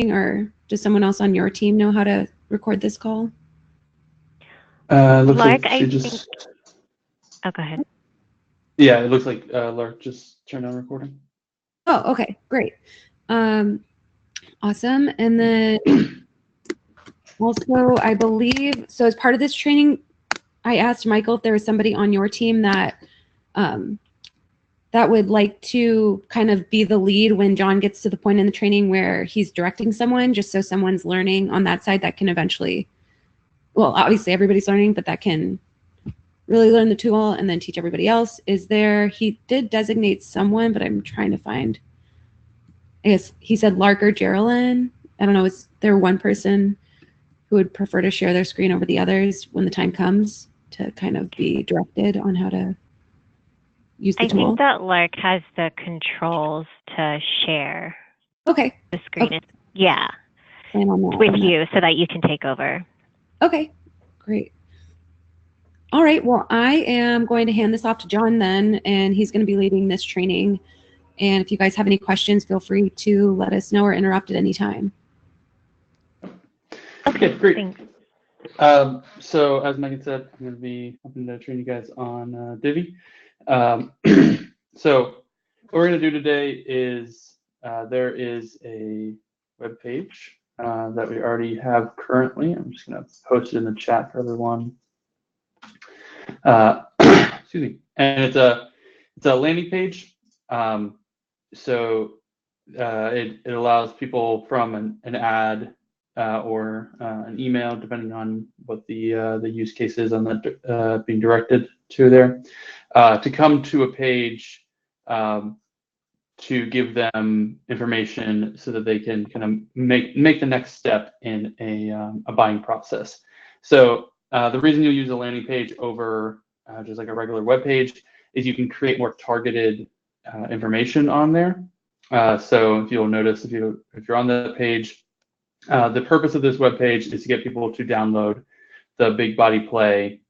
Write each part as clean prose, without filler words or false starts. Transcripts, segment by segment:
or does someone else on your team know how to record this call? Looks Lark, like she I just. think. Oh, go ahead. Yeah, it looks like Lark just turned on recording. Oh, okay, great. Awesome. And then also, I believe, so as part of this training, I asked Michael if there was somebody on your team that that would like to kind of be the lead when John gets to the point in the training where he's directing someone, just so someone's learning on that side that can eventually, well, obviously everybody's learning, but that can really learn the tool and then teach everybody else. Is there, he did designate someone, but I'm trying to find, I guess he said Lark or Geraldine. I don't know, is there one person who would prefer to share their screen over the others when the time comes to kind of be directed on how to use the I tool? think that Lark has the controls to share Okay. the screen. Okay. Yeah. Plan on that. With you so that you can take over. Okay, great. All right, well, I am going to hand this off to John then, and he's going to be leading this training. And if you guys have any questions, feel free to let us know or interrupt at any time. Okay, great. Thanks. So as Megan said, I'm going to be helping to train you guys on Divi. So what we're going to do today is there is a web page that we already have currently. I'm just going to post it in the chat for everyone. Excuse me. And it's a landing page. So it allows people from an ad or an email, depending on what the use case is on that being directed to there, to come to a page to give them information so that they can kind of make the next step in a buying process. So the reason you'll use a landing page over just like a regular web page is you can create more targeted information on there. So if you'll notice, if you're on the page, the purpose of this web page is to get people to download the Big Body Play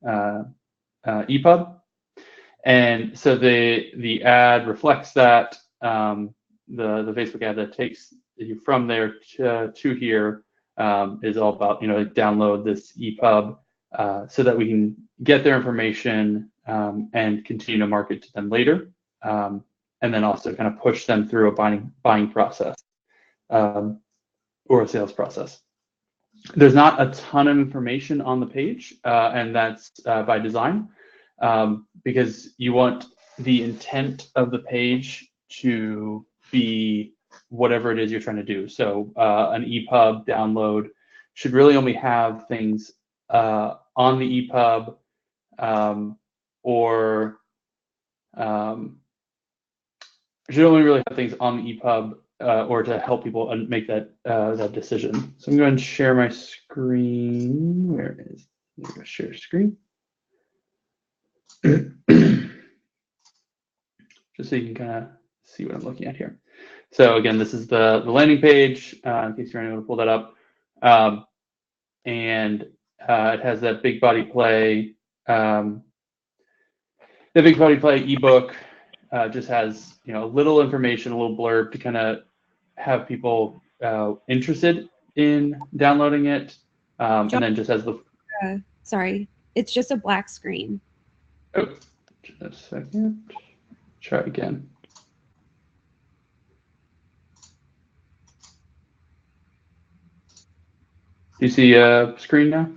EPUB, and so the ad reflects that. The Facebook ad that takes you from there to here is all about download this EPUB so that we can get their information and continue to market to them later. And then also kind of push them through a buying process or a sales process. There's not a ton of information on the page, and that's by design, because you want the intent of the page to be whatever it is you're trying to do. So an EPUB download should really only have things on the EPUB or should only really have things on the EPUB or to help people make that decision. So I'm going to share my screen. Where is it? Share screen. Just so you can kind of see what I'm looking at here. So again, this is the landing page, in case you're unable to pull that up. And it has that Big Body Play. The Big Body Play ebook just has a little information, a little blurb to kind of have people interested in downloading it, and then just has the. Sorry, it's just a black screen. Oh, just a second. Try again. Do you see a screen now?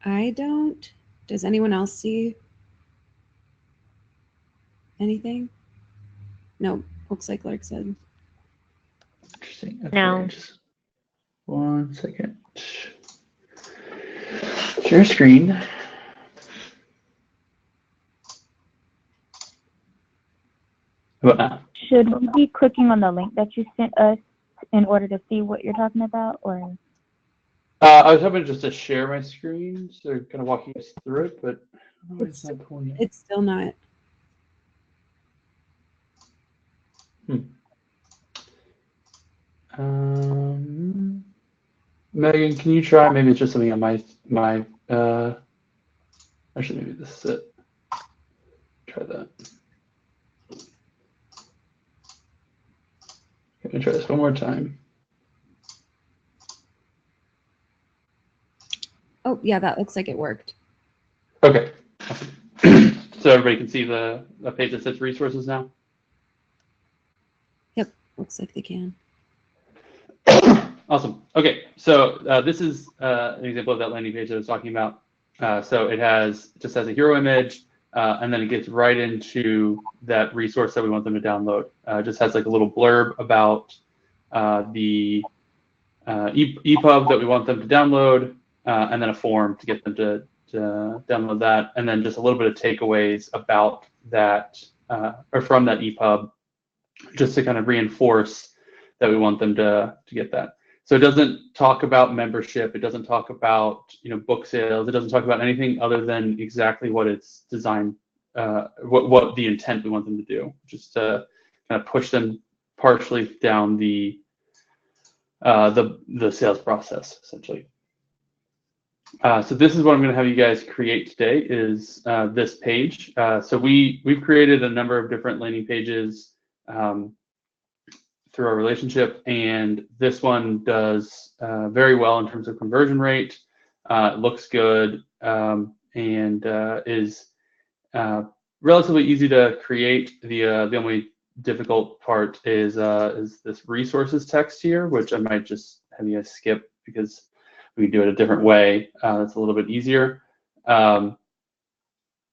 I don't. Does anyone else see anything? No, looks like Lark said. Interesting. Okay, No. just 1 second. Share screen. How about now? Should we be clicking on the link that you sent us in order to see what you're talking about, or? I was hoping just to share my screen, so kind of walking us through it, but it's not pulling. It's still not. Megan, can you try? Maybe it's just something on my. Actually, maybe this is it. Try that. Let me try this one more time. Oh, yeah, that looks like it worked. Okay. So everybody can see the page that says resources now? Yep, looks like they can. Awesome. Okay, so this is an example of that landing page that I was talking about. So it just has a hero image, and then it gets right into that resource that we want them to download. It just has like a little blurb about the EPUB that we want them to download, and then a form to get them to download that, and then just a little bit of takeaways about that or from that EPUB, just to kind of reinforce that we want them to get that. So it doesn't talk about membership. It doesn't talk about book sales. It doesn't talk about anything other than exactly what it's designed, what the intent we want them to do, just to kind of push them partially down the sales process, essentially. So this is what I'm going to have you guys create today is this page. So we've created a number of different landing pages through our relationship, and this one does very well in terms of conversion rate. It looks good, and is relatively easy to create. The only difficult part is this resources text here, which I might just have you guys skip because we can do it a different way. That's a little bit easier. And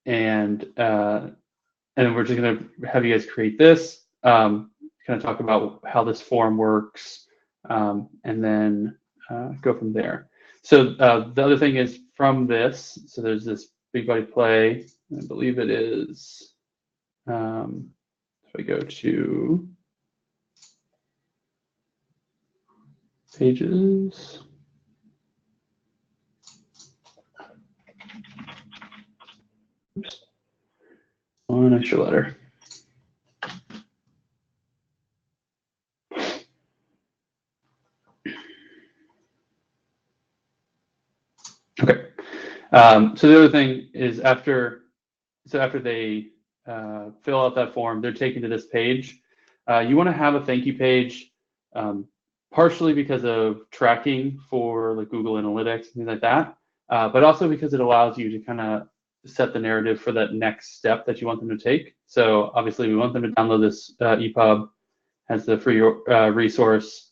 we're just going to have you guys create this, kind of talk about how this form works, and then go from there. So the other thing is from this, so there's this Big Buddy Play. I believe it is, if I go to pages, oops, one extra letter. Okay. So the other thing is after they fill out that form, they're taken to this page. You want to have a thank you page, partially because of tracking for like Google Analytics and things like that, but also because it allows you to kind of set the narrative for that next step that you want them to take. So obviously we want them to download this EPUB, has the free resource.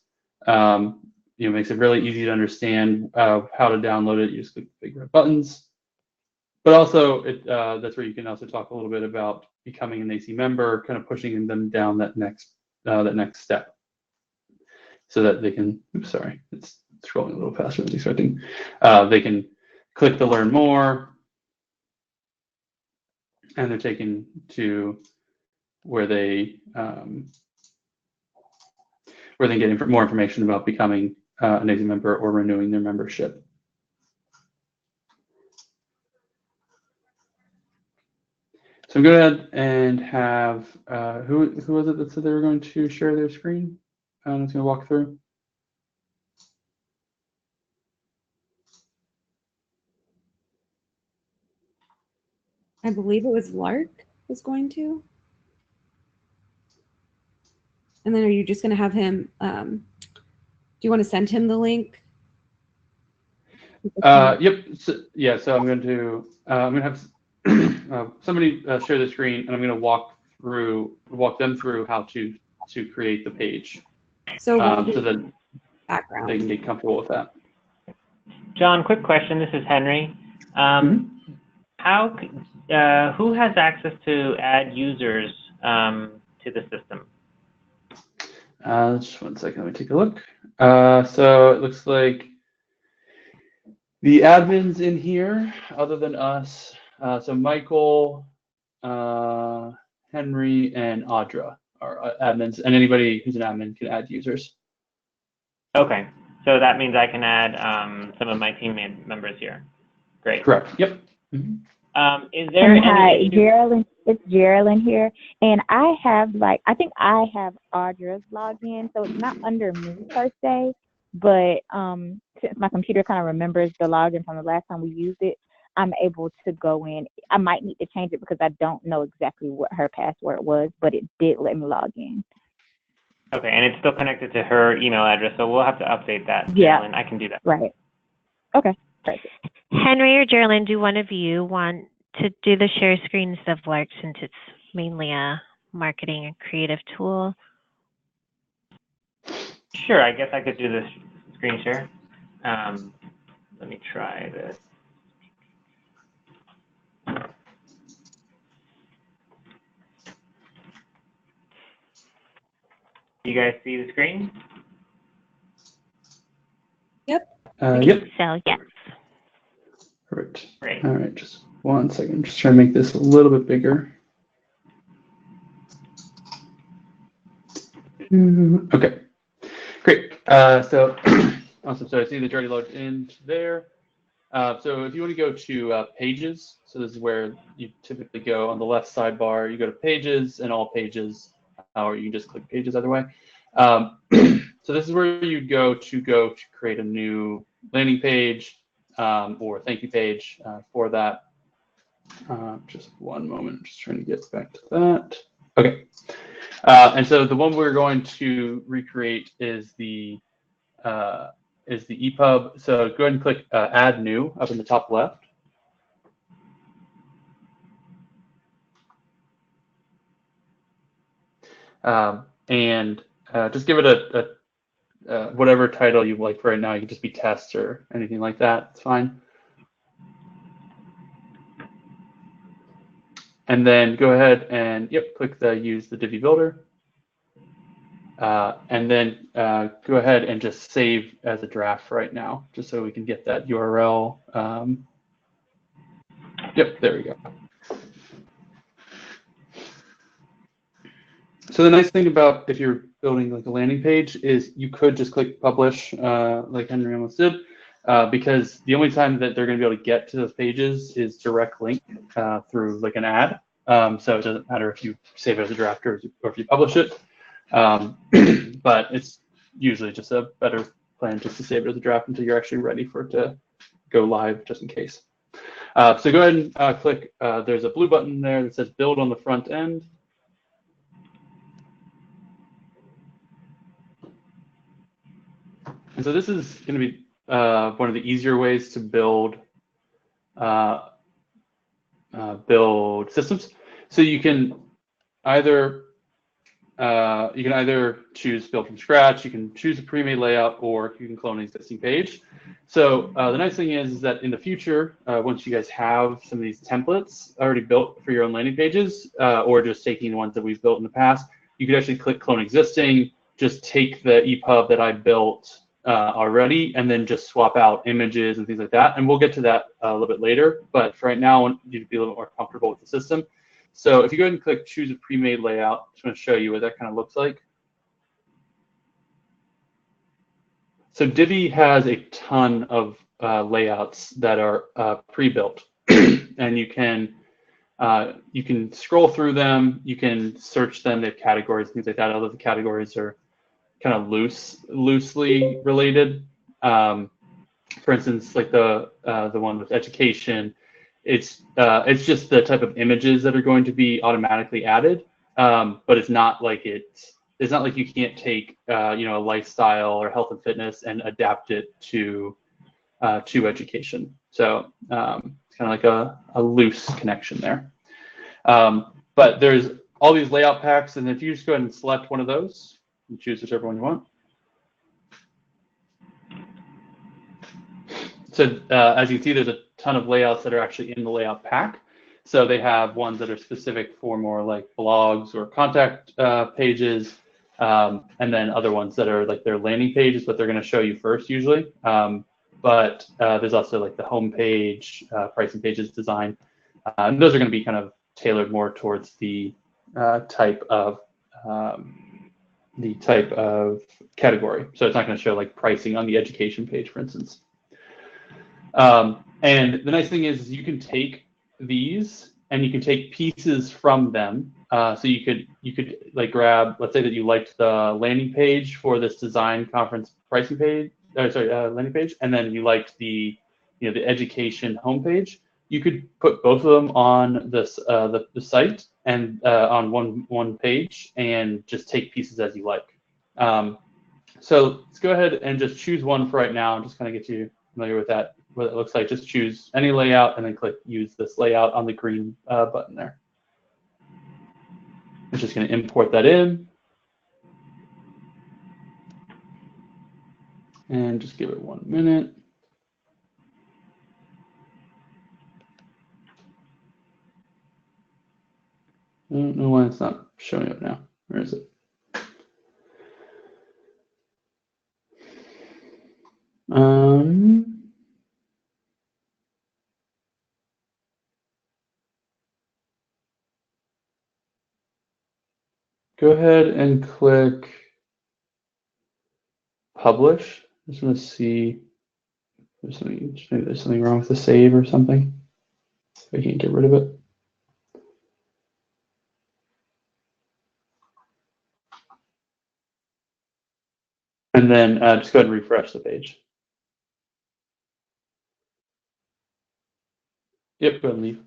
Makes it really easy to understand how to download it. You just click the big red buttons. But also, that's where you can also talk a little bit about becoming an AC member, kind of pushing them down that next step, so that they can. Oops, sorry, it's scrolling a little faster than I was expecting. They can click the learn more, and they're taken to where they get more information about becoming an AC member or renewing their membership. So I'm going to go ahead and have, who was it that said they were going to share their screen? I'm just going to walk through. I believe it was Lark was going to. And then are you just going to have him, do you want to send him the link? Yep. So I'm going to have somebody share the screen, and I'm going to walk them through how to create the page, So that background. they can get comfortable with that. John, quick question. This is Henry. Who has access to add users to the system? Just 1 second. Let me take a look. So it looks like the admins in here, other than us, so Michael, Henry, and Audra are admins, and anybody who's an admin can add users. Okay, so that means I can add some of my team members here. Great. Correct. Yep. Is there hi, Geraldine. It's Geraldine here, and I think I have Audra's login, so it's not under me per se, but since my computer kind of remembers the login from the last time we used it, I'm able to go in. I might need to change it because I don't know exactly what her password was, but it did let me log in. Okay, and it's still connected to her email address, so we'll have to update that. Yeah. Geraldine. I can do that. Right. Okay. Perfect. Henry or Geraldine, do one of you want to do the share screen instead of Lark, since it's mainly a marketing and creative tool? Sure, I guess I could do this screen share. Let me try this. You guys see the screen? Yep. So, yes. Perfect. Great. All right, just 1 second. Just trying to make this a little bit bigger. Okay, great. So awesome. So I see the already loaded in there. So if you want to go to pages, so this is where you typically go on the left sidebar. You go to pages and all pages, or you can just click pages either way. So this is where you'd go to create a new landing page or thank you page for that. Just 1 moment, I'm just trying to get back to that. Okay. And so the one we're going to recreate is the EPUB. So go ahead and click Add New up in the top left. And just give it a whatever title you like for right now. You can just be test or anything like that. It's fine. And then go ahead and click the use the Divi Builder. And then go ahead and just save as a draft right now, just so we can get that URL. Yep, there we go. So the nice thing about if you're building like a landing page is you could just click publish like Henry almost did, because the only time that they're going to be able to get to those pages is direct link through like an ad. So it doesn't matter if you save it as a draft or if you publish it. But it's usually just a better plan just to save it as a draft until you're actually ready for it to go live, just in case. So go ahead and click, there's a blue button there that says build on the front end. And so this is going to be one of the easier ways to build systems. So you can either choose build from scratch, you can choose a pre-made layout, or you can clone an existing page. So the nice thing is that in the future, once you guys have some of these templates already built for your own landing pages, or just taking the ones that we've built in the past, you could actually click clone existing, just take the EPUB that I built already, and then just swap out images and things like that. And we'll get to that a little bit later. But for right now, I want you to be a little bit more comfortable with the system. So if you go ahead and click choose a pre-made layout, I'm just going to show you what that kind of looks like. So Divi has a ton of layouts that are pre-built, and you can scroll through them, you can search them, they have categories, things like that, although the categories are kind of loosely related. For instance, like the one with education, it's just the type of images that are going to be automatically added, but it's not like you can't take a lifestyle or health and fitness and adapt it to education. So it's kind of like a loose connection there. But there's all these layout packs, and if you just go ahead and select one of those and choose whichever one you want. So as you can see, there's a ton of layouts that are actually in the layout pack. So they have ones that are specific for more like blogs or contact pages, and then other ones that are like their landing pages, but they're going to show you first usually. But there's also like the home page, pricing pages design. And those are going to be kind of tailored more towards the type of category. So it's not going to show like pricing on the education page, for instance. And the nice thing is you can take these and you can take pieces from them. So you could like grab, let's say that you liked the landing page for this design conference pricing page, landing page, and then you liked the the education homepage. You could put both of them on this the site and on one page and just take pieces as you like. So let's go ahead and just choose one for right now and just kind of get you familiar with that, what it looks like. Just choose any layout and then click use this layout on the green button there. It's just going to import that in. And just give it 1 minute. I don't know why it's not showing up now. Where is it? Go ahead and click publish. I just want to see if maybe there's something wrong with the save or something. I can't get rid of it. And then just go ahead and refresh the page. Yep, go ahead and leave.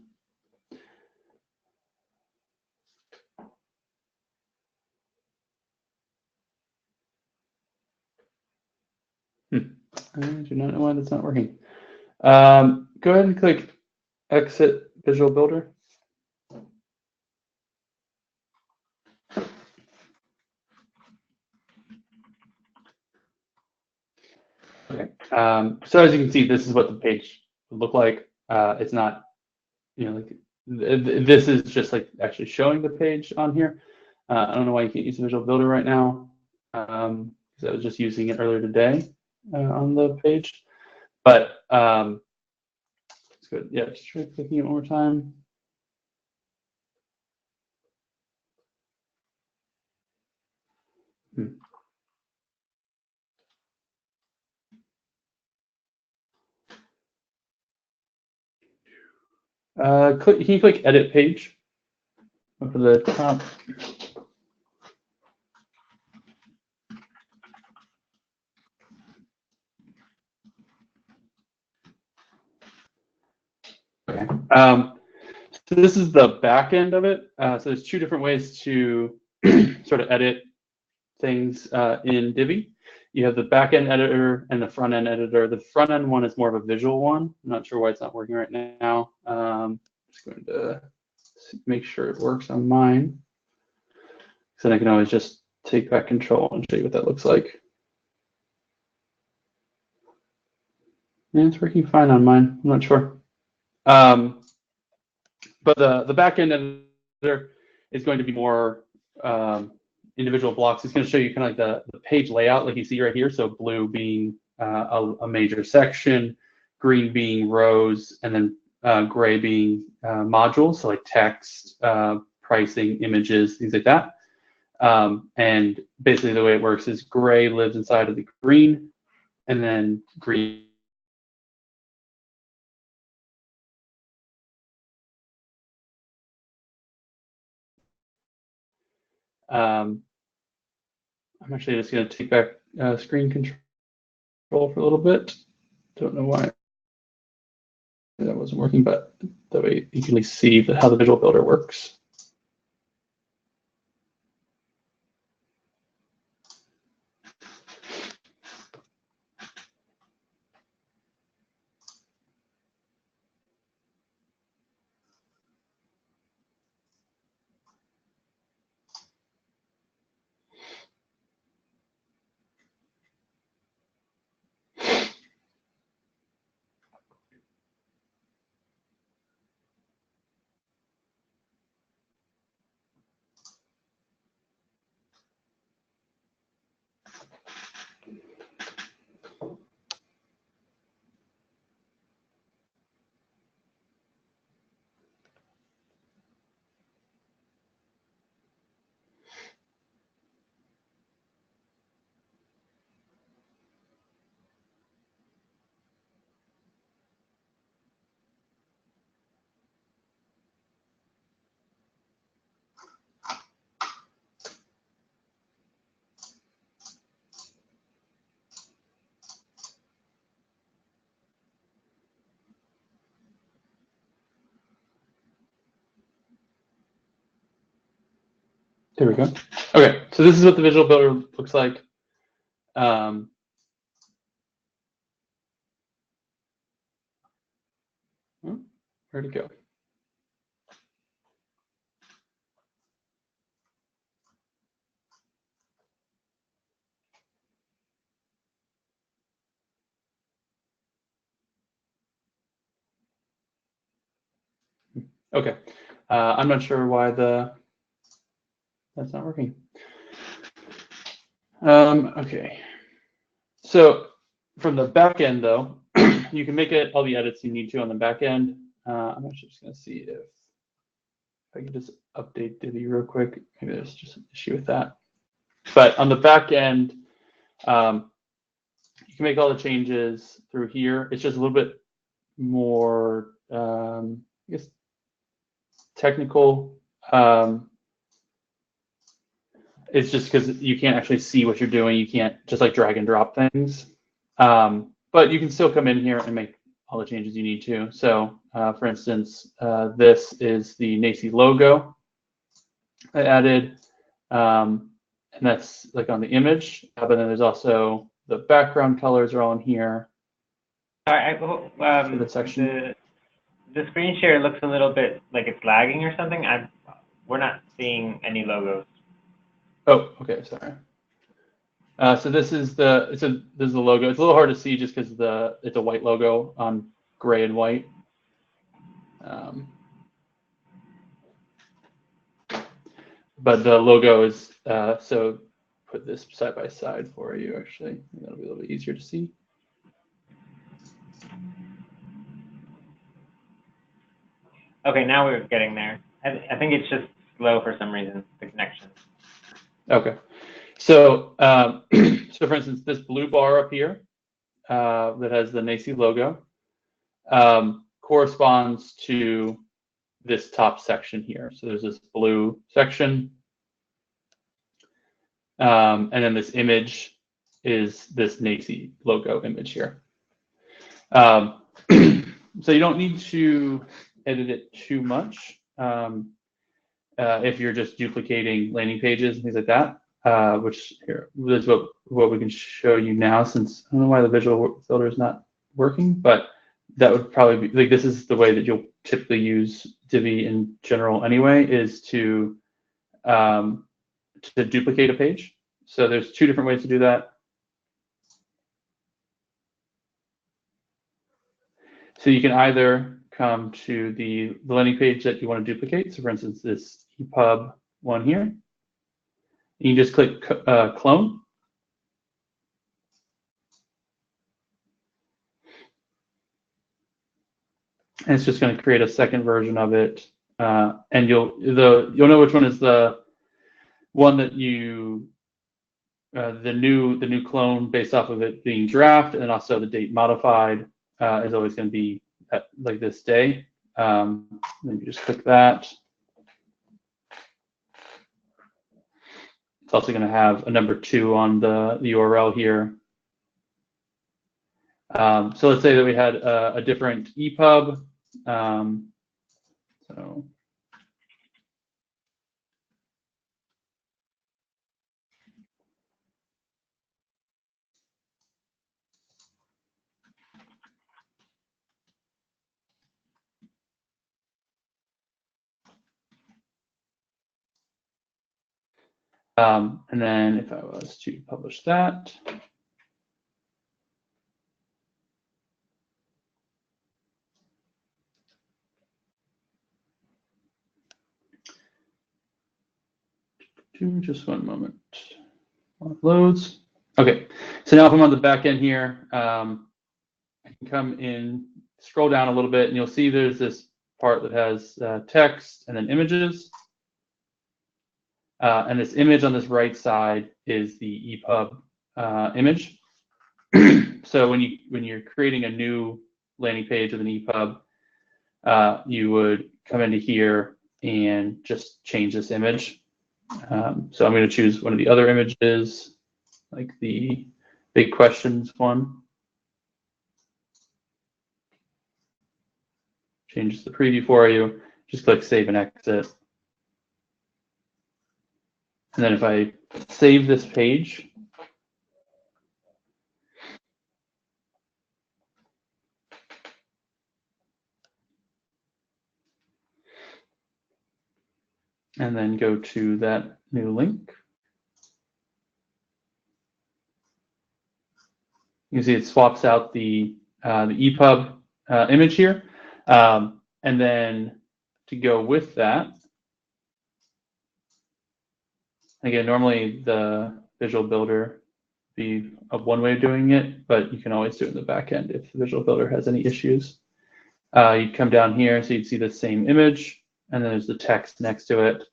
I do not know why that's not working. Go ahead and click Exit Visual Builder. Okay. So as you can see, this is what the page would look like. It's not, like this is just like actually showing the page on here. I don't know why you can't use the Visual Builder right now, because I was just using it earlier today on the page. But it's good. Yeah, just try clicking it one more time. Can you click Edit Page up at the top? Okay. So this is the back end of it. So there's two different ways to sort of edit things in Divi. You have the back end editor and the front end editor. The front end one is more of a visual one. I'm not sure why it's not working right now. Just going to make sure it works on mine. So then I can always just take back control and show you what that looks like. Yeah, it's working fine on mine. I'm not sure. But the back end editor is going to be more individual blocks. It's going to show you kind of like the page layout, like you see right here. So blue being a major section, green being rows, and then gray being modules, so like text, pricing, images, things like that. And basically the way it works is gray lives inside of the green, and then green. I'm actually just going to take back screen control for a little bit. Don't know why that wasn't working, but that way you can at least see how the Visual Builder works. There we go. Okay, so this is what the visual builder looks like. Where'd it go? Okay, I'm not sure why that's not working. Okay, so from the back end though, you can make it all the edits you need to on the back end. I'm actually just gonna see if I can just update Divi real quick. Maybe there's just an issue with that. But on the back end, you can make all the changes through here. It's just a little bit more, I guess, technical. It's just because you can't actually see what you're doing. You can't just like drag and drop things. But you can still come in here and make all the changes you need to. So for instance, this is the NACCE logo I added. And that's like on the image. But then there's also the background colors are all in here. Sorry, For the section. The screen share looks a little bit like it's lagging or something. We're not seeing any logos. Oh, okay, sorry. So this is the logo. It's a little hard to see just because it's a white logo on gray and white. But the logo is so put this side by side for you. Actually, that'll be a little bit easier to see. Okay, now we're getting there. I think it's just slow for some reason, the connection. Okay, so so for instance, this blue bar up here that has the NACCE logo corresponds to this top section here. So there's this blue section, and then this image is this NACCE logo image here. So you don't need to edit it too much if you're just duplicating landing pages and things like that, which here is what we can show you now, since I don't know why the visual builder is not working, but that would probably be like, this is the way that you'll typically use Divi in general anyway, is to duplicate a page. So there's two different ways to do that. So you can either come to the landing page that you want to duplicate. So for instance, this EPUB one here. You can just click clone. And it's just going to create a second version of it. And you'll know which one is the one that you the new clone based off of it being draft, and also the date modified is always going to be at, like, this day. Then you just click that. It's also going to have a number 2 on the URL here. So let's say that we had a different EPUB. So and then if I was to publish that, just one moment while it loads. Okay, so now if I'm on the back end here, I can come in, scroll down a little bit, and you'll see there's this part that has text and then images. And this image on this right side is the EPUB image. So when you're creating a new landing page with an EPUB, you would come into here and just change this image. So I'm going to choose one of the other images, like the big questions one. Changes the preview for you. Just click save and exit. And then if I save this page, and then go to that new link, you can see it swaps out the EPUB image here. And then to go with that, again, normally the Visual Builder be one way of doing it, but you can always do it in the back end if the Visual Builder has any issues. You'd come down here, so you'd see the same image, and then there's the text next to it.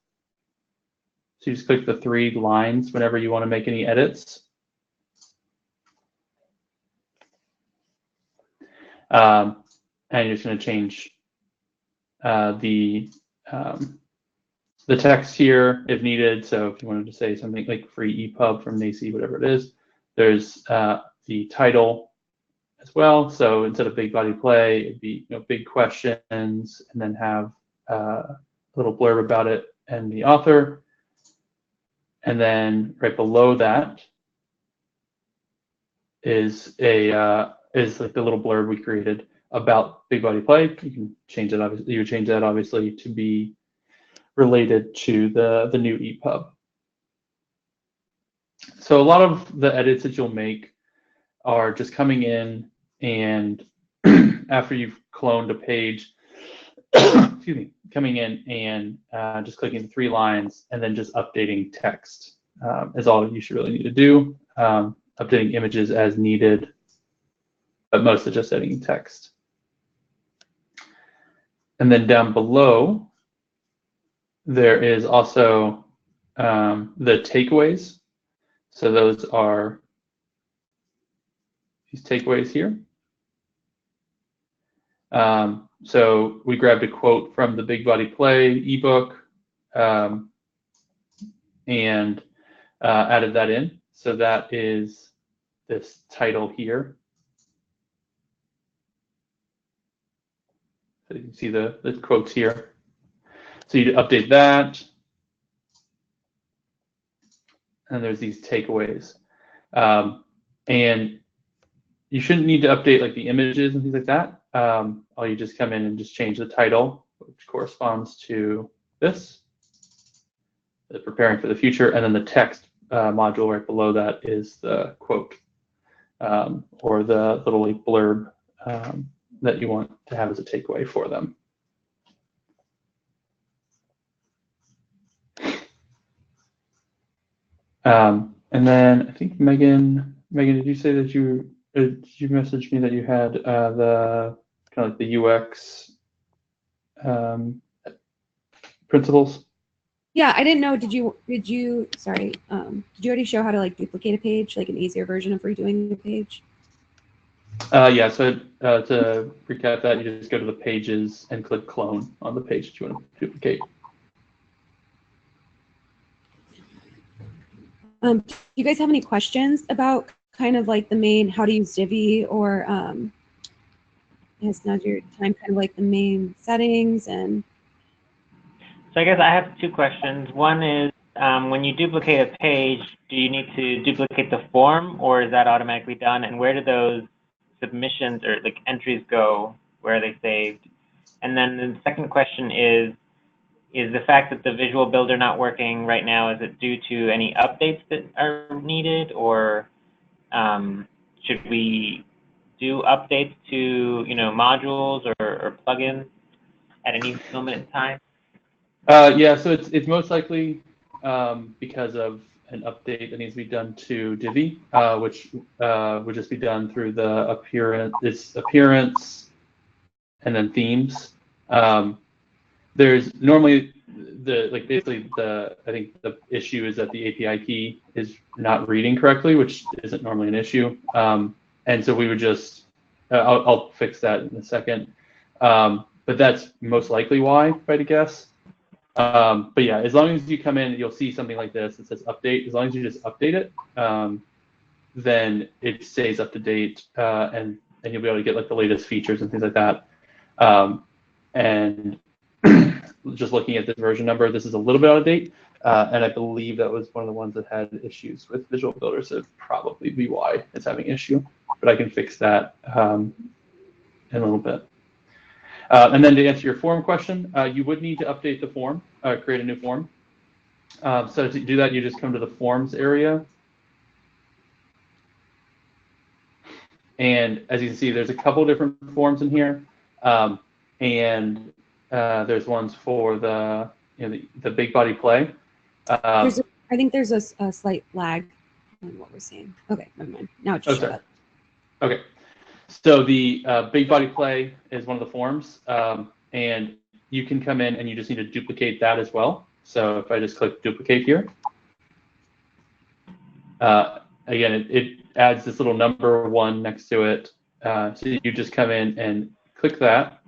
So you just click the 3 lines whenever you want to make any edits. And you're just going to change the text here if needed. So if you wanted to say something like free EPUB from NACCE, whatever it is, there's the title as well. So instead of big body play, it'd be big questions, and then have a little blurb about it and the author. And then right below that is like the little blurb we created about big body play. You can change it. Obviously, you would change that obviously to be related to the new EPUB. So a lot of the edits that you'll make are just coming in and after you've cloned a page, excuse me, coming in and just clicking the 3 lines and then just updating text is all you should really need to do. Updating images as needed, but mostly just editing text. And then down below, there is also the takeaways. So those are these takeaways here. So we grabbed a quote from the Big Body Play ebook and added that in. So that is this title here. So you can see the quotes here. So you update that. And there's these takeaways. And you shouldn't need to update like the images and things like that. All you just come in and just change the title, which corresponds to this, the preparing for the future, and then the text module right below that is the quote or the little like blurb that you want to have as a takeaway for them. And then I think Megan, did you say that did you message me that you had the kind of like the UX principles? Yeah, I didn't know. Did you sorry, did you already show how to like duplicate a page, like an easier version of redoing a page? Yeah, so to recap that, you just go to the pages and click clone on the page that you want to duplicate. Do you guys have any questions about kind of like the main, how to use Divi, or yes, now's your time, kind of like the main settings? And so I guess I have 2 questions. One is, when you duplicate a page, do you need to duplicate the form, or is that automatically done? And where do those submissions or like entries go? Where are they saved? And then the second question is the fact that the Visual Builder not working right now, is it due to any updates that are needed, or should we do updates to modules or plugins at any moment in time? Yeah, so it's most likely because of an update that needs to be done to Divi, which would just be done through the appearance and then themes. There's normally I think the issue is that the API key is not reading correctly, which isn't normally an issue. And so we would just, I'll fix that in a second. But that's most likely why, if I had to guess. But yeah, as long as you come in, you'll see something like this that says update. As long as you just update it, then it stays up to date, and you'll be able to get like the latest features and things like that. And just looking at this version number, this is a little bit out of date. And I believe that was one of the ones that had issues with Visual Builder, so it'd probably be why it's having an issue. But I can fix that in a little bit. And then to answer your form question, you would need to update the form, create a new form. So to do that, you just come to the forms area. And as you can see, there's a couple different forms in here. And there's ones for the big body play. I think there's a slight lag in what we're seeing. Okay, never mind. Now it just showed up. Okay. So the big body play is one of the forms. And you can come in and you just need to duplicate that as well. So if I just click duplicate here, again, it adds this little number 1 next to it. So you just come in and click that.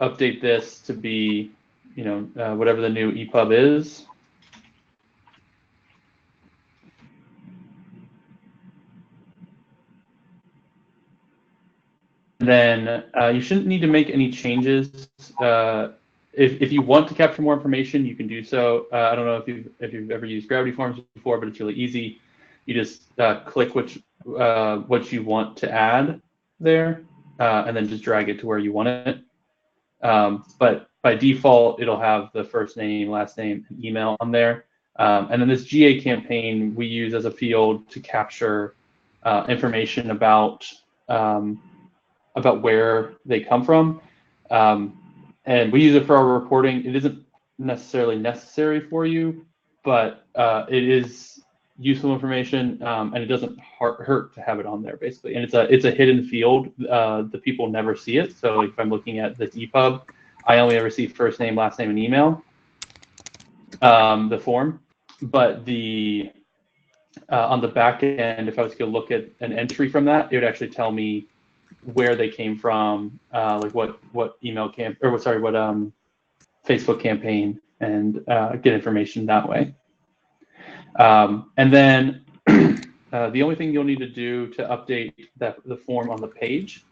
Update this to be, whatever the new EPUB is. Then you shouldn't need to make any changes. If you want to capture more information, you can do so. I don't know if you've ever used Gravity Forms before, but it's really easy. You just click what you want to add there, and then just drag it to where you want it. But by default, it'll have the first name, last name, and email on there. And then this GA campaign we use as a field to capture information about where they come from. And we use it for our reporting. It isn't necessarily necessary for you, but it is useful information, and it doesn't hurt to have it on there, basically. And it's a hidden field. The people never see it. So if I'm looking at this EPUB, I only ever see first name, last name, and email, the form. But on the back end, if I was to look at an entry from that, it would actually tell me where they came from, like what Facebook campaign, and get information that way. And then the only thing you'll need to do to update the form on the page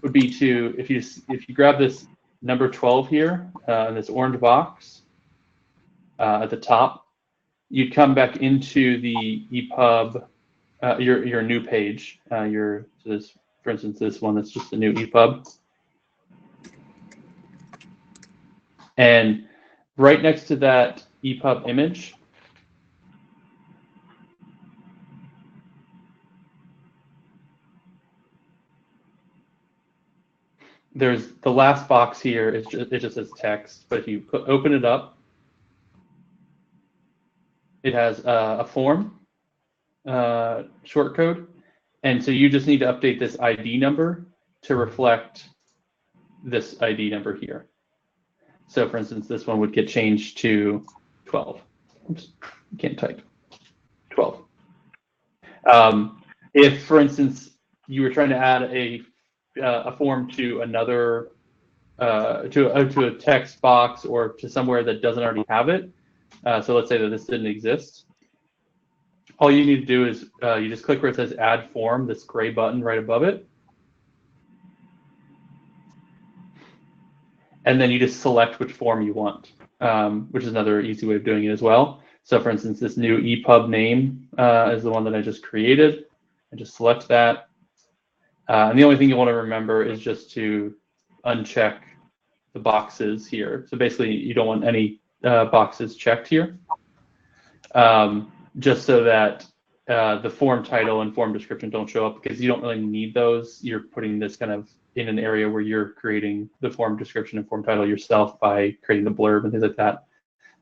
would be to, if you grab this number 12 here in this orange box at the top, you'd come back into the EPUB, your new page, for instance, this one that's just a new EPUB. And right next to that EPUB image, there's the last box here. It just says text, but if you open it up, it has a form shortcode. And so you just need to update this ID number to reflect this ID number here. So for instance, this one would get changed to 12. Oops, can't type. 12. If, for instance, you were trying to add a form to another, to a text box or to somewhere that doesn't already have it, so let's say that this didn't exist, all you need to do is you just click where it says Add Form, this gray button right above it. And then you just select which form you want, which is another easy way of doing it as well. So for instance, this new EPUB name is the one that I just created. I just select that. And the only thing you want to remember is just to uncheck the boxes here. So basically, you don't want any boxes checked here. Just so that the form title and form description don't show up, because you don't really need those. You're putting this kind of in an area where you're creating the form description and form title yourself by creating the blurb and things like that.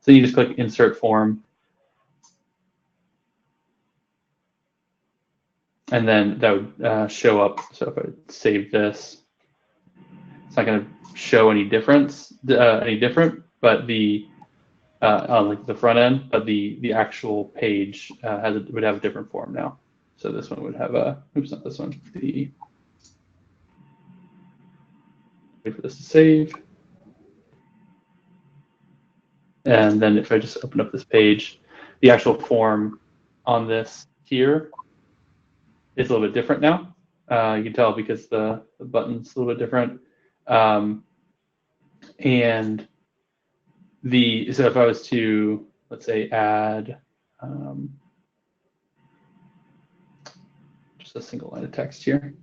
So you just click Insert Form. And then that would show up. So if I save this, it's not going to show any different, but the on like the front end, but the actual page would have a different form now. So this one would have a, oops, not this one. Wait for this to save. And then if I just open up this page, the actual form on this here is a little bit different now. You can tell because the button's a little bit different. And so if I was to, let's say, add just a single line of text here,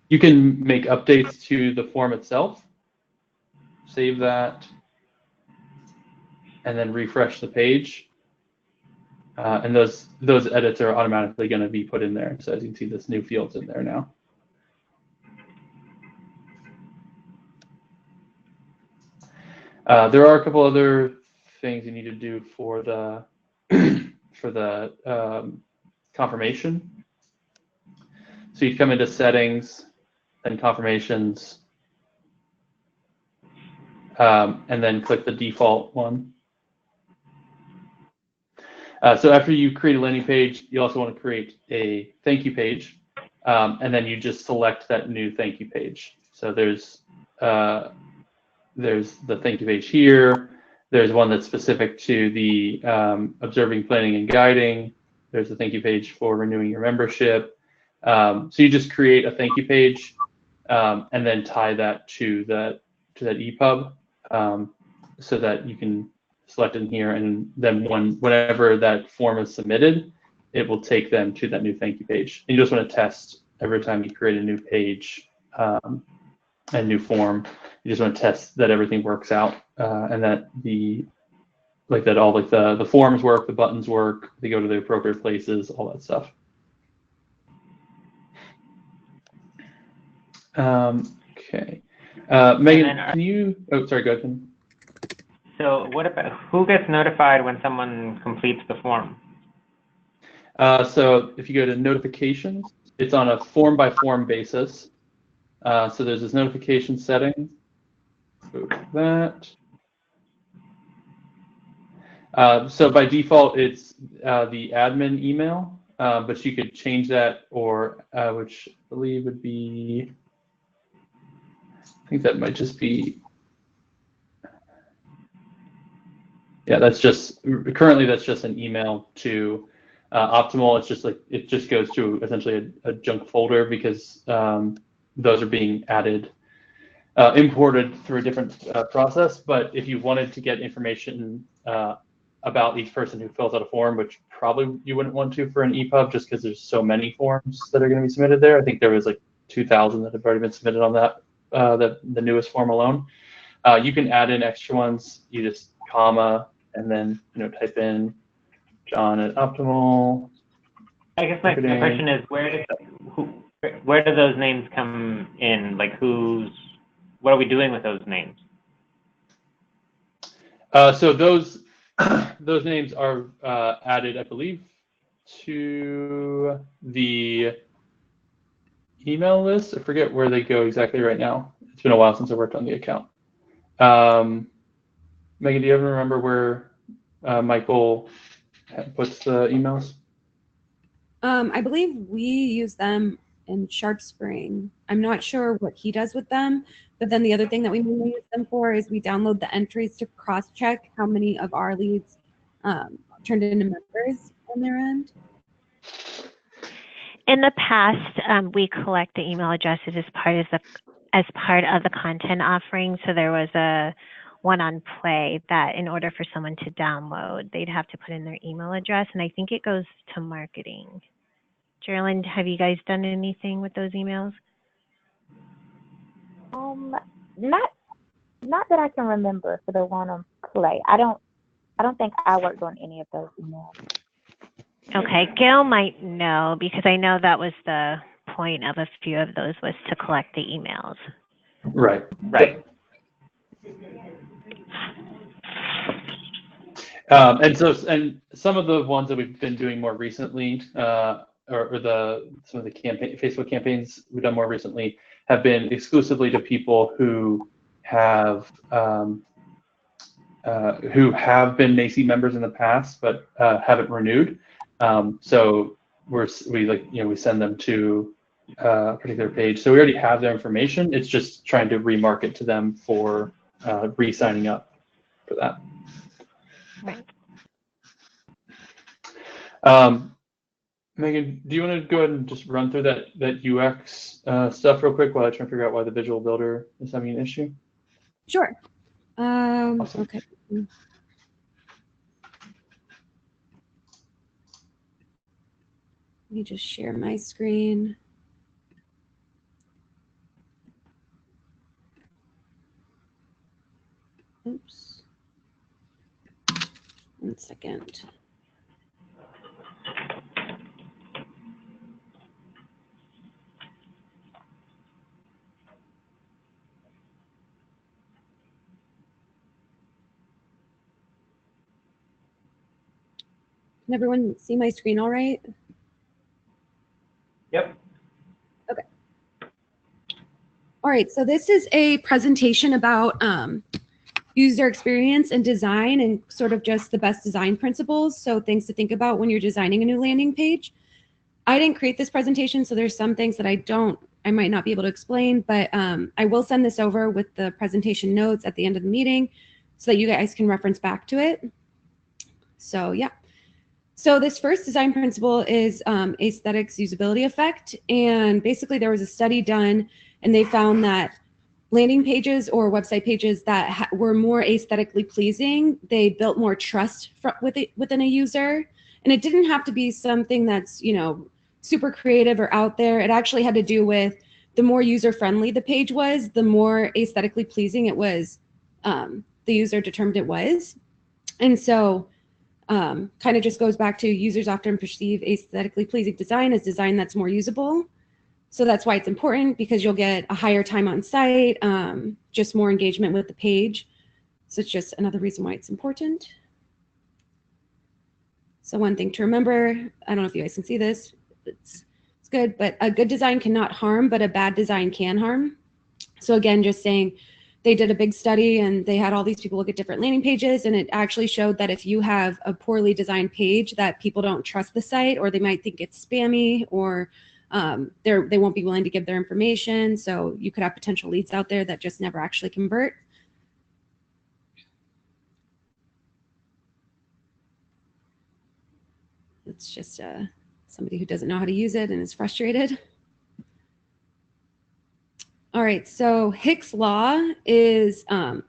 you can make updates to the form itself, save that, and then refresh the page. And those edits are automatically going to be put in there. So as you can see, this new field's in there now. There are a couple other things you need to do for the confirmation. So you come into settings, then confirmations, and then click the default one. So after you create a landing page, you also want to create a thank you page, and then you just select that new thank you page. So there's the thank you page here. There's one that's specific to the observing, planning, and guiding. There's a thank you page for renewing your membership. So you just create a thank you page and then tie that to that EPUB so that you can select in here, and then whenever that form is submitted, it will take them to that new thank you page. And you just want to test every time you create a new page and new form. You just want to test that everything works out and that all the forms work, the buttons work, they go to the appropriate places, all that stuff. Okay. Megan, can you? Oh, sorry. Go ahead. So what about who gets notified when someone completes the form? So if you go to notifications, it's on a form by form basis. So there's this notification setting. Go to that. So by default, it's the admin email, but you could change that, or which I believe would be, I think that might just be, yeah, currently that's just an email to Optimal. It's just it just goes to essentially a junk folder because those are being imported through a different process. But if you wanted to get information about each person who fills out a form, which probably you wouldn't want to for an EPUB just because there's so many forms that are going to be submitted there. I think there was like 2,000 that have already been submitted on that, the newest form alone. You can add in extra ones. You just comma and then type in John at Optimal. I guess my question is where do those names come in? Like what are we doing with those names? So those names are added, I believe, to the email list. I forget where they go exactly right now. It's been a while since I worked on the account. Megan, do you ever remember where Michael puts the emails? I believe we use them in SharpSpring. I'm not sure what he does with them, but then the other thing that we mainly use them for is we download the entries to cross-check how many of our leads turned into members on their end. In the past, we collect the email addresses as part of the content offering. So there was a one on Play that in order for someone to download, they'd have to put in their email address, and I think it goes to marketing. Geraldine, have you guys done anything with those emails? Not that I can remember for the one on Play. I don't think I worked on any of those emails. Okay, Gail might know because I know that was the point of a few of those was to collect the emails. Right. And some of the ones that we've been doing more recently, some of the Facebook campaigns we've done more recently have been exclusively to people who have been NACCE members in the past but haven't renewed. So we send them to a particular page. So we already have their information. It's just trying to remarket to them for re-signing up for that. Right. Megan, do you want to go ahead and just run through that UX stuff real quick while I try to figure out why the visual builder is having an issue? Sure. Awesome. Okay. Let me just share my screen. Oops. 1 second. Can everyone see my screen all right? Yep. Okay. All right, so this is a presentation about user experience and design and sort of just the best design principles. So things to think about when you're designing a new landing page. I didn't create this presentation, so there's some things that I might not be able to explain, but I will send this over with the presentation notes at the end of the meeting so that you guys can reference back to it. So yeah. So this first design principle is aesthetics usability effect. And basically there was a study done and they found that landing pages or website pages that were more aesthetically pleasing, they built more trust within a user. And it didn't have to be something that's, you know, super creative or out there. It actually had to do with the more user-friendly the page was, the more aesthetically pleasing it was, the user determined it was. And so kind of just goes back to users often perceive aesthetically pleasing design as design that's more usable. So that's why it's important, because you'll get a higher time on site, just more engagement with the page. So it's just another reason why it's important. So one thing to remember, I don't know if you guys can see this, it's good, but a good design cannot harm, but a bad design can harm. So again, just saying, they did a big study and they had all these people look at different landing pages, and it actually showed that if you have a poorly designed page, that people don't trust the site, or they might think it's spammy, or they won't be willing to give their information. So you could have potential leads out there that just never actually convert. It's just somebody who doesn't know how to use it and is frustrated. All right, so Hick's law is kind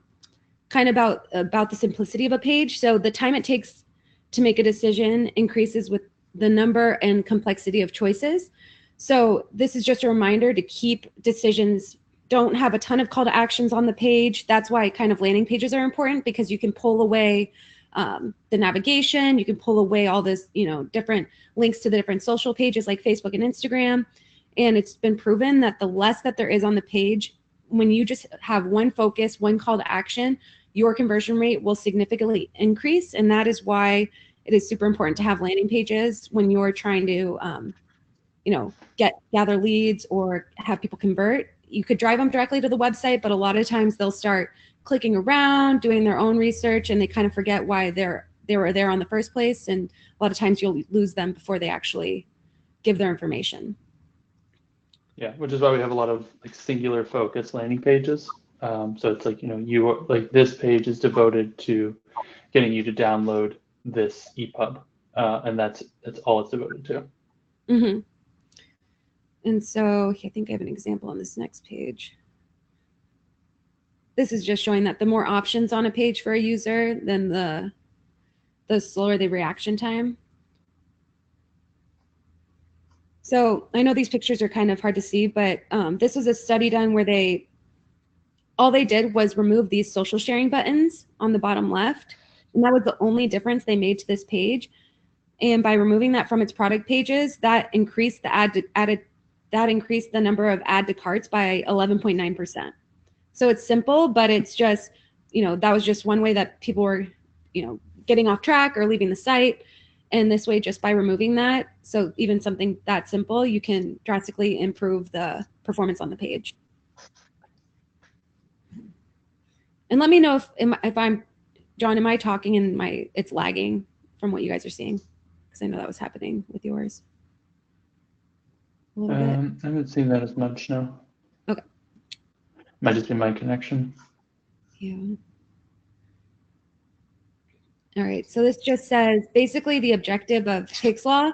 of about the simplicity of a page. So the time it takes to make a decision increases with the number and complexity of choices. So this is just a reminder to keep decisions, don't have a ton of call to actions on the page. That's why kind of landing pages are important, because you can pull away the navigation, you can pull away all this, you know, different links to the different social pages like Facebook and Instagram. And it's been proven that the less that there is on the page, when you just have one focus, one call to action, your conversion rate will significantly increase. And that is why it is super important to have landing pages when you're trying to, you know, gather leads or have people convert. You could drive them directly to the website, but a lot of times they'll start clicking around, doing their own research, and they kind of forget why they were there on the first place. And a lot of times you'll lose them before they actually give their information. Yeah, which is why we have a lot of like singular focus landing pages. So it's like, you know, this page is devoted to getting you to download this EPUB, and that's all it's devoted to. Mm-hmm. And so I think I have an example on this next page. This is just showing that the more options on a page for a user, then the slower the reaction time. So I know these pictures are kind of hard to see, but this was a study done where all they did was remove these social sharing buttons on the bottom left. And that was the only difference they made to this page. And by removing that from its product pages, that increased the increased the number of add to carts by 11.9%. So it's simple, but it's just, you know, that was just one way that people were, you know, getting off track or leaving the site. And this way, just by removing that, so even something that simple, you can drastically improve the performance on the page. And let me know if I'm, John, am I talking and it's lagging from what you guys are seeing? Because I know that was happening with yours a little bit. I haven't seen that as much, no. Okay. Might just be my connection. Yeah. All right, so this just says basically the objective of Hick's law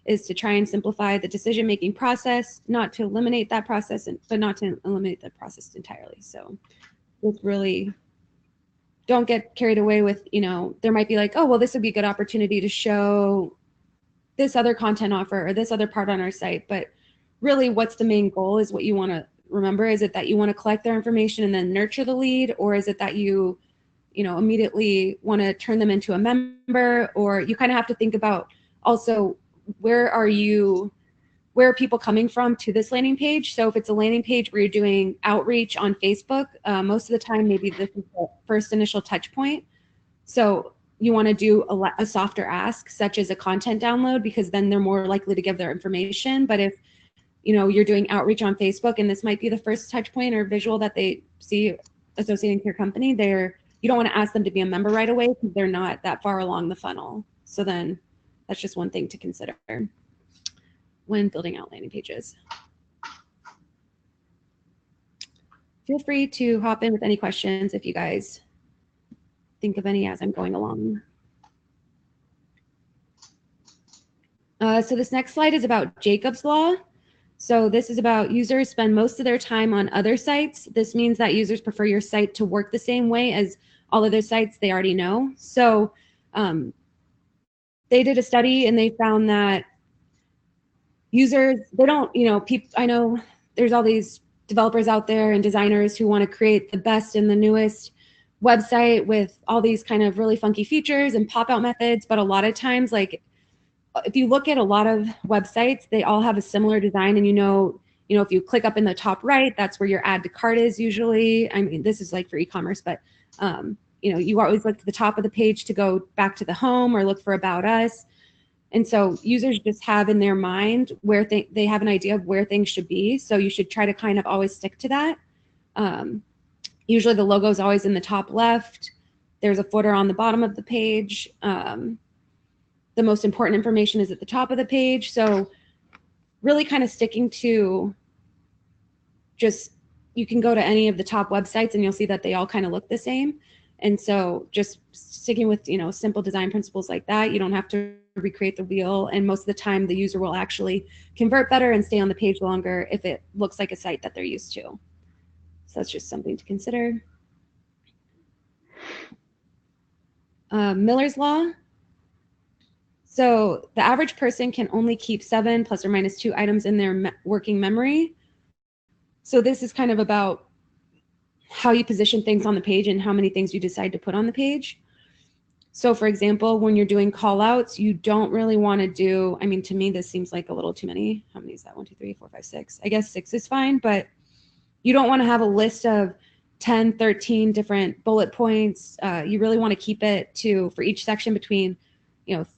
is to try and simplify the decision-making process, not to eliminate that process, but not to eliminate the process entirely. So it's really, don't get carried away with, there might be like, oh, well, this would be a good opportunity to show this other content offer or this other part on our site. But really what's the main goal is what you want to remember. Is it that you want to collect their information and then nurture the lead? Or is it that you immediately want to turn them into a member? Or you kind of have to think about also, where are people coming from to this landing page? So if it's a landing page where you're doing outreach on Facebook, most of the time, maybe this is the first initial touch point. So you want to do a softer ask, such as a content download, because then they're more likely to give their information. But if you're doing outreach on Facebook and this might be the first touch point or visual that they see associating to your company, you don't want to ask them to be a member right away because they're not that far along the funnel. So then that's just one thing to consider when building out landing pages. Feel free to hop in with any questions if you guys think of any as I'm going along. So this next slide is about Jacob's Law. So this is about users spend most of their time on other sites. This means that users prefer your site to work the same way as all other sites they already know. So they did a study and they found that users, they don't, I know there's all these developers out there and designers who want to create the best and the newest website with all these kind of really funky features and pop-out methods. But a lot of times, like if you look at a lot of websites, they all have a similar design. And if you click up in the top right, that's where your add to cart is usually. I mean, this is like for e-commerce, but you always look to the top of the page to go back to the home or look for About Us. And so users just have in their mind where they have an idea of where things should be. So you should try to kind of always stick to that. Usually the logo is always in the top left. There's a footer on the bottom of the page. The most important information is at the top of the page. So really kind of sticking to you can go to any of the top websites and you'll see that they all kind of look the same. And so just sticking with, simple design principles like that, you don't have to recreate the wheel. And most of the time the user will actually convert better and stay on the page longer if it looks like a site that they're used to. So that's just something to consider. Miller's Law. So the average person can only keep 7 plus or minus 2 items in their working memory. So this is kind of about how you position things on the page and how many things you decide to put on the page. So for example, when you're doing call outs, you don't really want to do, I mean, to me, this seems like a little too many. How many is that? 1, 2, 3, 4, 5, 6. I guess 6 is fine, but you don't want to have a list of 10, 13 different bullet points. You really want to keep it for each section between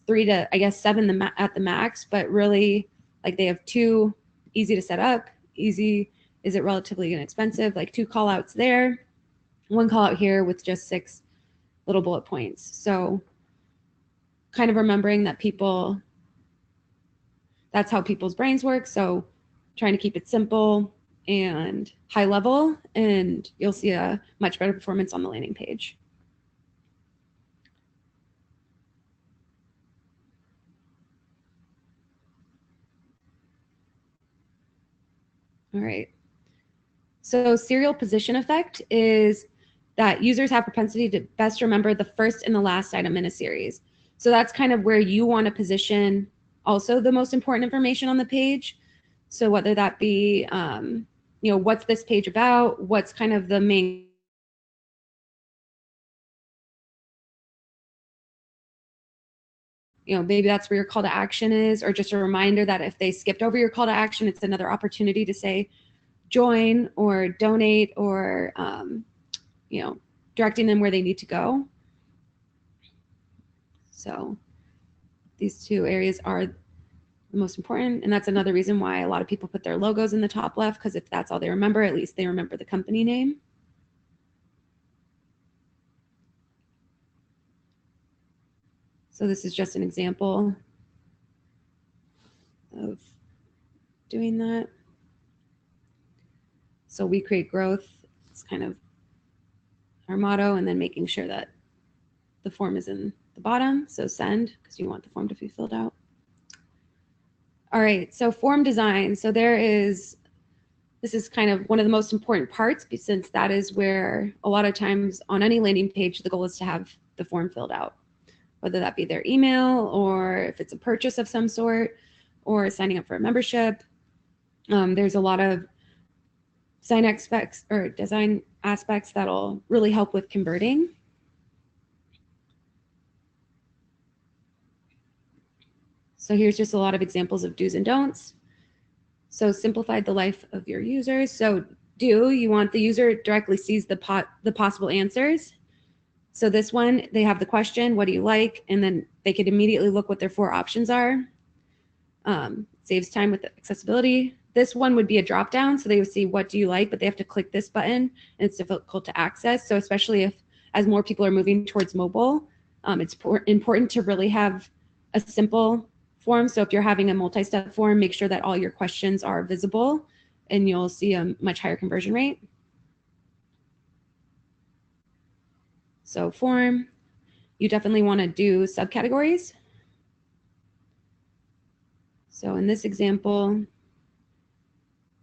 3 to, I guess, 7 at the max, but really like they have 2 easy to set up, easy, is it relatively inexpensive, like 2 call outs there, 1 call out here with just 6 little bullet points. So kind of remembering that that's how people's brains work. So trying to keep it simple and high level, and you'll see a much better performance on the landing page. All right. So serial position effect is that users have propensity to best remember the first and the last item in a series. So that's kind of where you want to position also the most important information on the page. So whether that be, what's this page about? What's kind of the main maybe that's where your call to action is, or just a reminder that if they skipped over your call to action, it's another opportunity to say join or donate or, directing them where they need to go. So these 2 areas are the most important. And that's another reason why a lot of people put their logos in the top left, because if that's all they remember, at least they remember the company name. So this is just an example of doing that. So we create growth. It's kind of our motto, and then making sure that the form is in the bottom. So send, because you want the form to be filled out. All right, so form design. So this is kind of one of the most important parts, since that is where a lot of times on any landing page, the goal is to have the form filled out, whether that be their email or if it's a purchase of some sort or signing up for a membership. There's a lot of design aspects that'll really help with converting. So here's just a lot of examples of do's and don'ts. So simplified the life of your users. So you want the user directly sees the possible answers. So this one, they have the question, what do you like? And then they could immediately look what their 4 options are. Saves time with accessibility. This one would be a drop down. So they would see what do you like, but they have to click this button and it's difficult to access. So especially as more people are moving towards mobile, it's important to really have a simple form. So if you're having a multi-step form, make sure that all your questions are visible and you'll see a much higher conversion rate. So form, you definitely want to do subcategories. So in this example,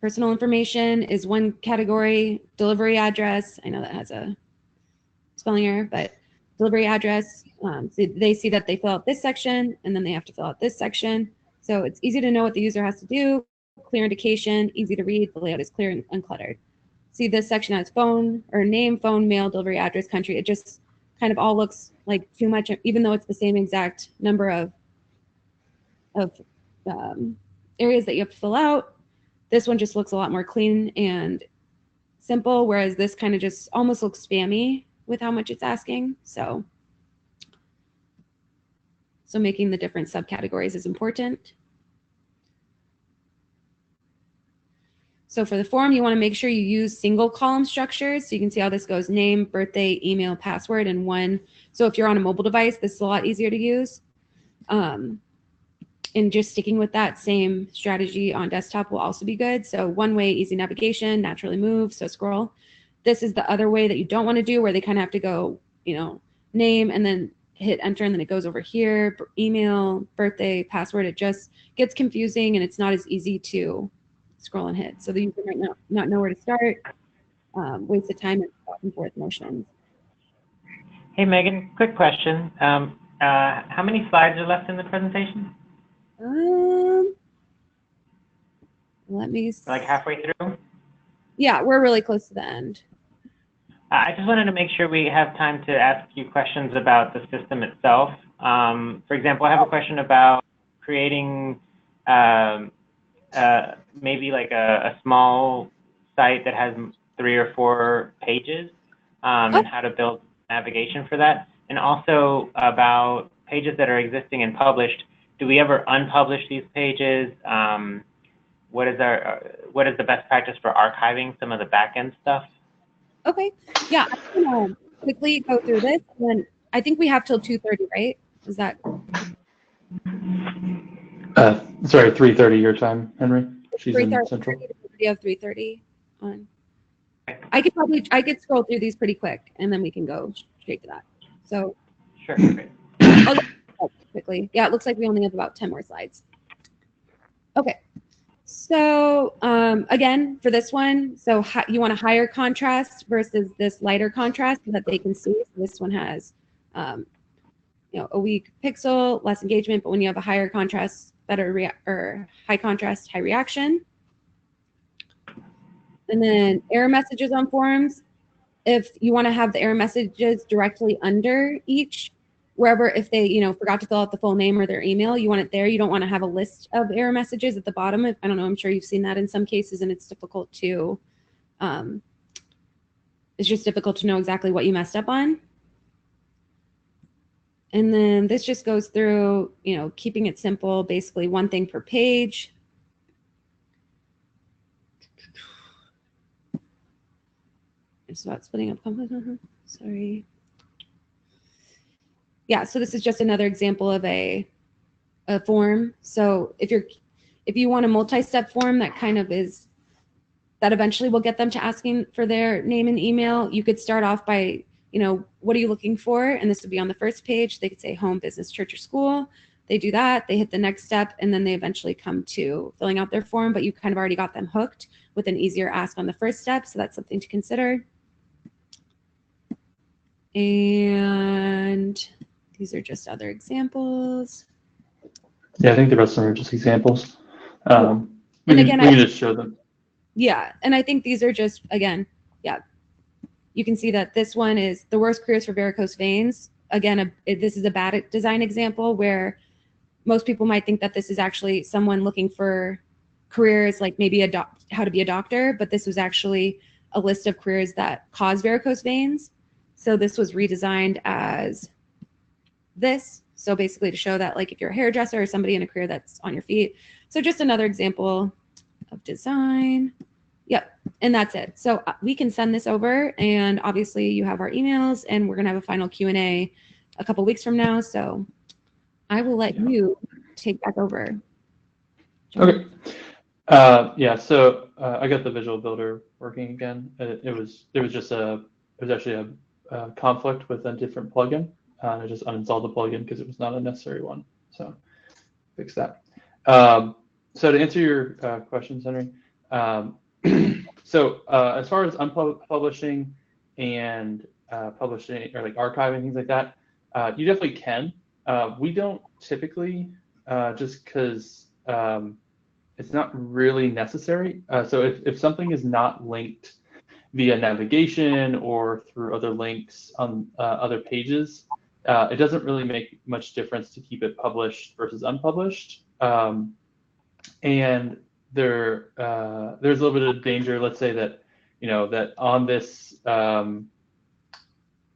personal information is one category, delivery address, I know that has a spelling error, but delivery address, so they see that they fill out this section and then they have to fill out this section. So it's easy to know what the user has to do, clear indication, easy to read, the layout is clear and uncluttered. See this section has phone or name, phone, mail, delivery address, country. It just kind of all looks like too much, even though it's the same exact number of areas that you have to fill out. This one just looks a lot more clean and simple, whereas this kind of just almost looks spammy with how much it's asking. So making the different subcategories is important. So for the form, you want to make sure you use single column structures. So you can see how this goes: name, birthday, email, password, and one. So if you're on a mobile device, this is a lot easier to use. And just sticking with that same strategy on desktop will also be good. So one way, easy navigation, naturally move, so scroll. This is the other way that you don't want to do, where they kind of have to go, name and then hit enter and then it goes over here, email, birthday, password. It just gets confusing and it's not as easy to scroll and hit. So the user might not know where to start, waste of time and back and forth motions. Hey, Megan, quick question. How many slides are left in the presentation? Let me see. Like halfway through? Yeah, we're really close to the end. I just wanted to make sure we have time to ask you questions about the system itself. For example, I have a question about creating maybe like a small site that has 3 or 4 pages, and how to build navigation for that. And also about pages that are existing and published. Do we ever unpublish these pages? What is the best practice for archiving some of the back-end stuff? Okay, yeah, I'm gonna quickly go through this, and then I think we have till 2:30, right? Is that? Sorry, 3:30 your time, Henry. She's in 3:30 Central. We have 3:30 on. I could scroll through these pretty quick, and then we can go straight to that. So. Sure. Great. I'll go quickly. Yeah, it looks like we only have about 10 more slides. Okay. So again, for this one, so you want a higher contrast versus this lighter contrast so that they can see. So this one has, a weak pixel, less engagement, but when you have a higher contrast, or high contrast, high reaction. And then error messages on forums. If you want to have the error messages directly under each, wherever, if they, forgot to fill out the full name or their email, you want it there. You don't want to have a list of error messages at the bottom. I don't know, I'm sure you've seen that in some cases, and it's difficult to, it's just difficult to know exactly what you messed up on. And then this just goes through, keeping it simple, basically one thing per page. It's about splitting up complex. Sorry. Yeah, so this is just another example of a form. So if you want a multi-step form that kind of is, that eventually will get them to asking for their name and email, you could start off by, what are you looking for? And this would be on the first page. They could say home, business, church, or school. they do that, they hit the next step, and then they eventually come to filling out their form, but you kind of already got them hooked with an easier ask on the first step. So that's something to consider. And these are just other examples. Yeah, I think the rest of them are just examples. And we again, can just show them. Yeah, and I think these are just, again, yeah, you can see that this one is the worst careers for varicose veins. Again, this is a bad design example where most people might think that this is actually someone looking for careers like maybe how to be a doctor, but this was actually a list of careers that cause varicose veins. So this was redesigned as this. So basically to show that like if you're a hairdresser or somebody in a career that's on your feet. So just another example of design. Yep, and that's it. So we can send this over, and obviously you have our emails, and we're gonna have a final Q&A a couple weeks from now. So I will let you take back over, John. Okay. Yeah. So I got the Visual Builder working again. It was actually a conflict with a different plugin. I just uninstalled the plugin because it was not a necessary one. So fix that. So to answer your questions, Henry. So as far as publishing and publishing or like archiving, things like that, you definitely can. We don't typically, just because it's not really necessary. So if something is not linked via navigation or through other links on other pages, it doesn't really make much difference to keep it published versus unpublished. And there's a little bit of danger. Let's say that, that on this,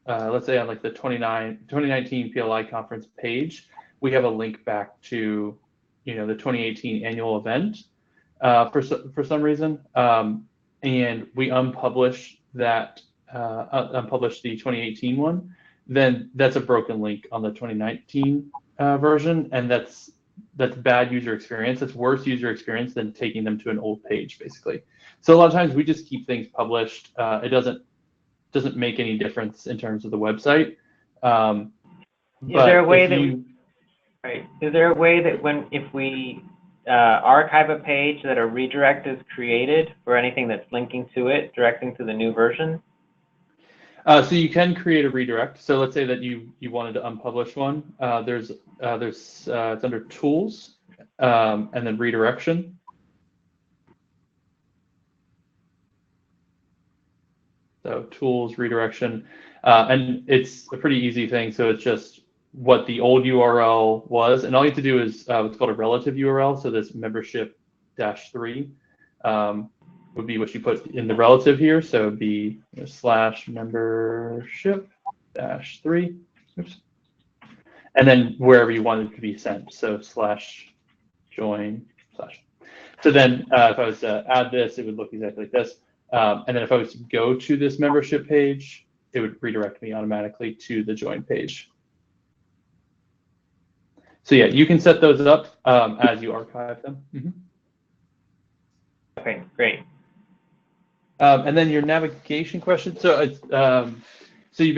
let's say on like the 2019 PLI conference page, we have a link back to, the 2018 annual event for some reason, and we unpublish that, unpublish the 2018 one, then that's a broken link on the 2019 version, and that's bad user experience. That's worse user experience than taking them to an old page, basically. So a lot of times we just keep things published. It doesn't make any difference in terms of the website. Is there a way that if we archive a page that a redirect is created for anything that's linking to it, directing to the new version? So you can create a redirect. So let's say that you wanted to unpublish one. It's under Tools, and then Redirection. So Tools, Redirection, and it's a pretty easy thing. So it's just what the old URL was, and all you have to do is what's called a relative URL. So this membership-3 would be what you put in the relative here. So it would be /membership-3, oops, and then wherever you want it to be sent. So /join/. So then if I was to add this, it would look exactly like this. And then if I was to go to this membership page, it would redirect me automatically to the join page. So yeah, you can set those up as you archive them. Mm-hmm. Okay, great. And then your navigation question. So it's so you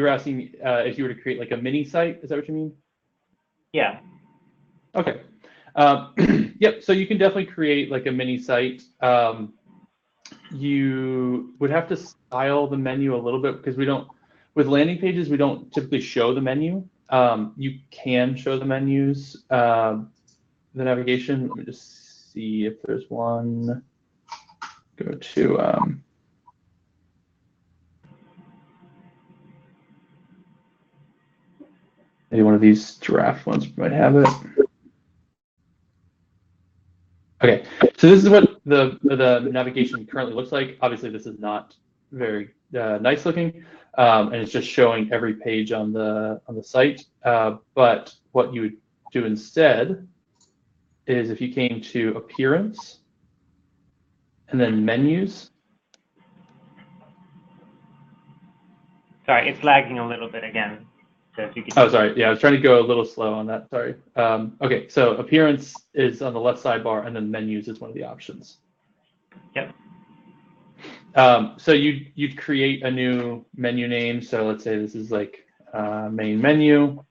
were asking if you were to create like a mini site. Is that what you mean? Yeah. Okay. Yep. So you can definitely create like a mini site. You would have to style the menu a little bit because with landing pages, we don't typically show the menu. You can show the menus, the navigation. Let me just see if there's one. Go to maybe one of these giraffe ones might have it. Okay, so this is what the navigation currently looks like. Obviously, this is not very nice looking, and it's just showing every page on the site. But what you would do instead is if you came to Appearance and then Menus. Sorry, it's lagging a little bit again. So if you could. Oh, sorry. Yeah, I was trying to go a little slow on that. Sorry. Okay, so Appearance is on the left sidebar, and then Menus is one of the options. Yep. So you'd create a new menu name. So let's say this is like main menu.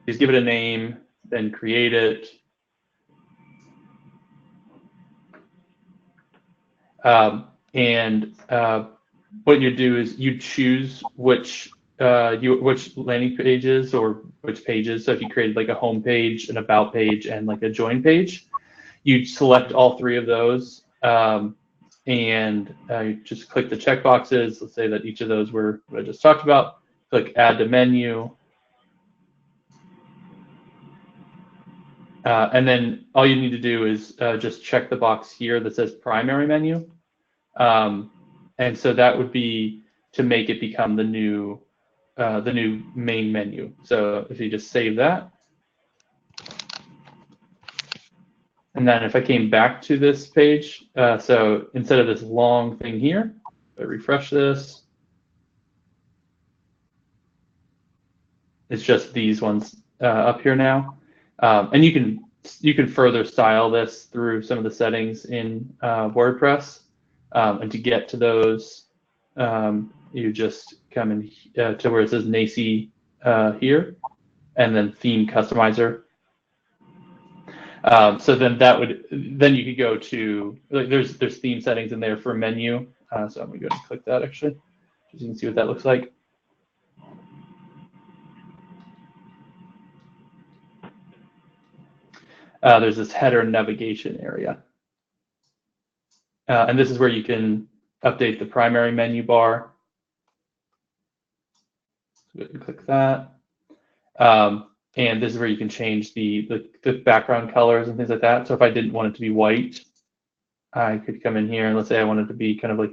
Just give it a name, then create it. What you do is you choose which landing pages or which pages. So if you created like a home page, an about page, and like a join page, you select all three of those, and you just click the check boxes. Let's say that each of those were what I just talked about. Click add to menu. And then all you need to do is just check the box here that says primary menu. And so that would be to make it become the new main menu. So if you just save that. And then if I came back to this page, so instead of this long thing here, I refresh this. It's just these ones up here now. And you can further style this through some of the settings in WordPress. And to get to those, you just come in to where it says NACI here, and then theme customizer. So then you could go to, like, there's theme settings in there for menu. So I'm gonna go and click that actually, so you can see what that looks like. There's this header navigation area. And this is where you can update the primary menu bar. So go ahead and click that. And this is where you can change the background colors and things like that. So if I didn't want it to be white, I could come in here and let's say I wanted to be kind of like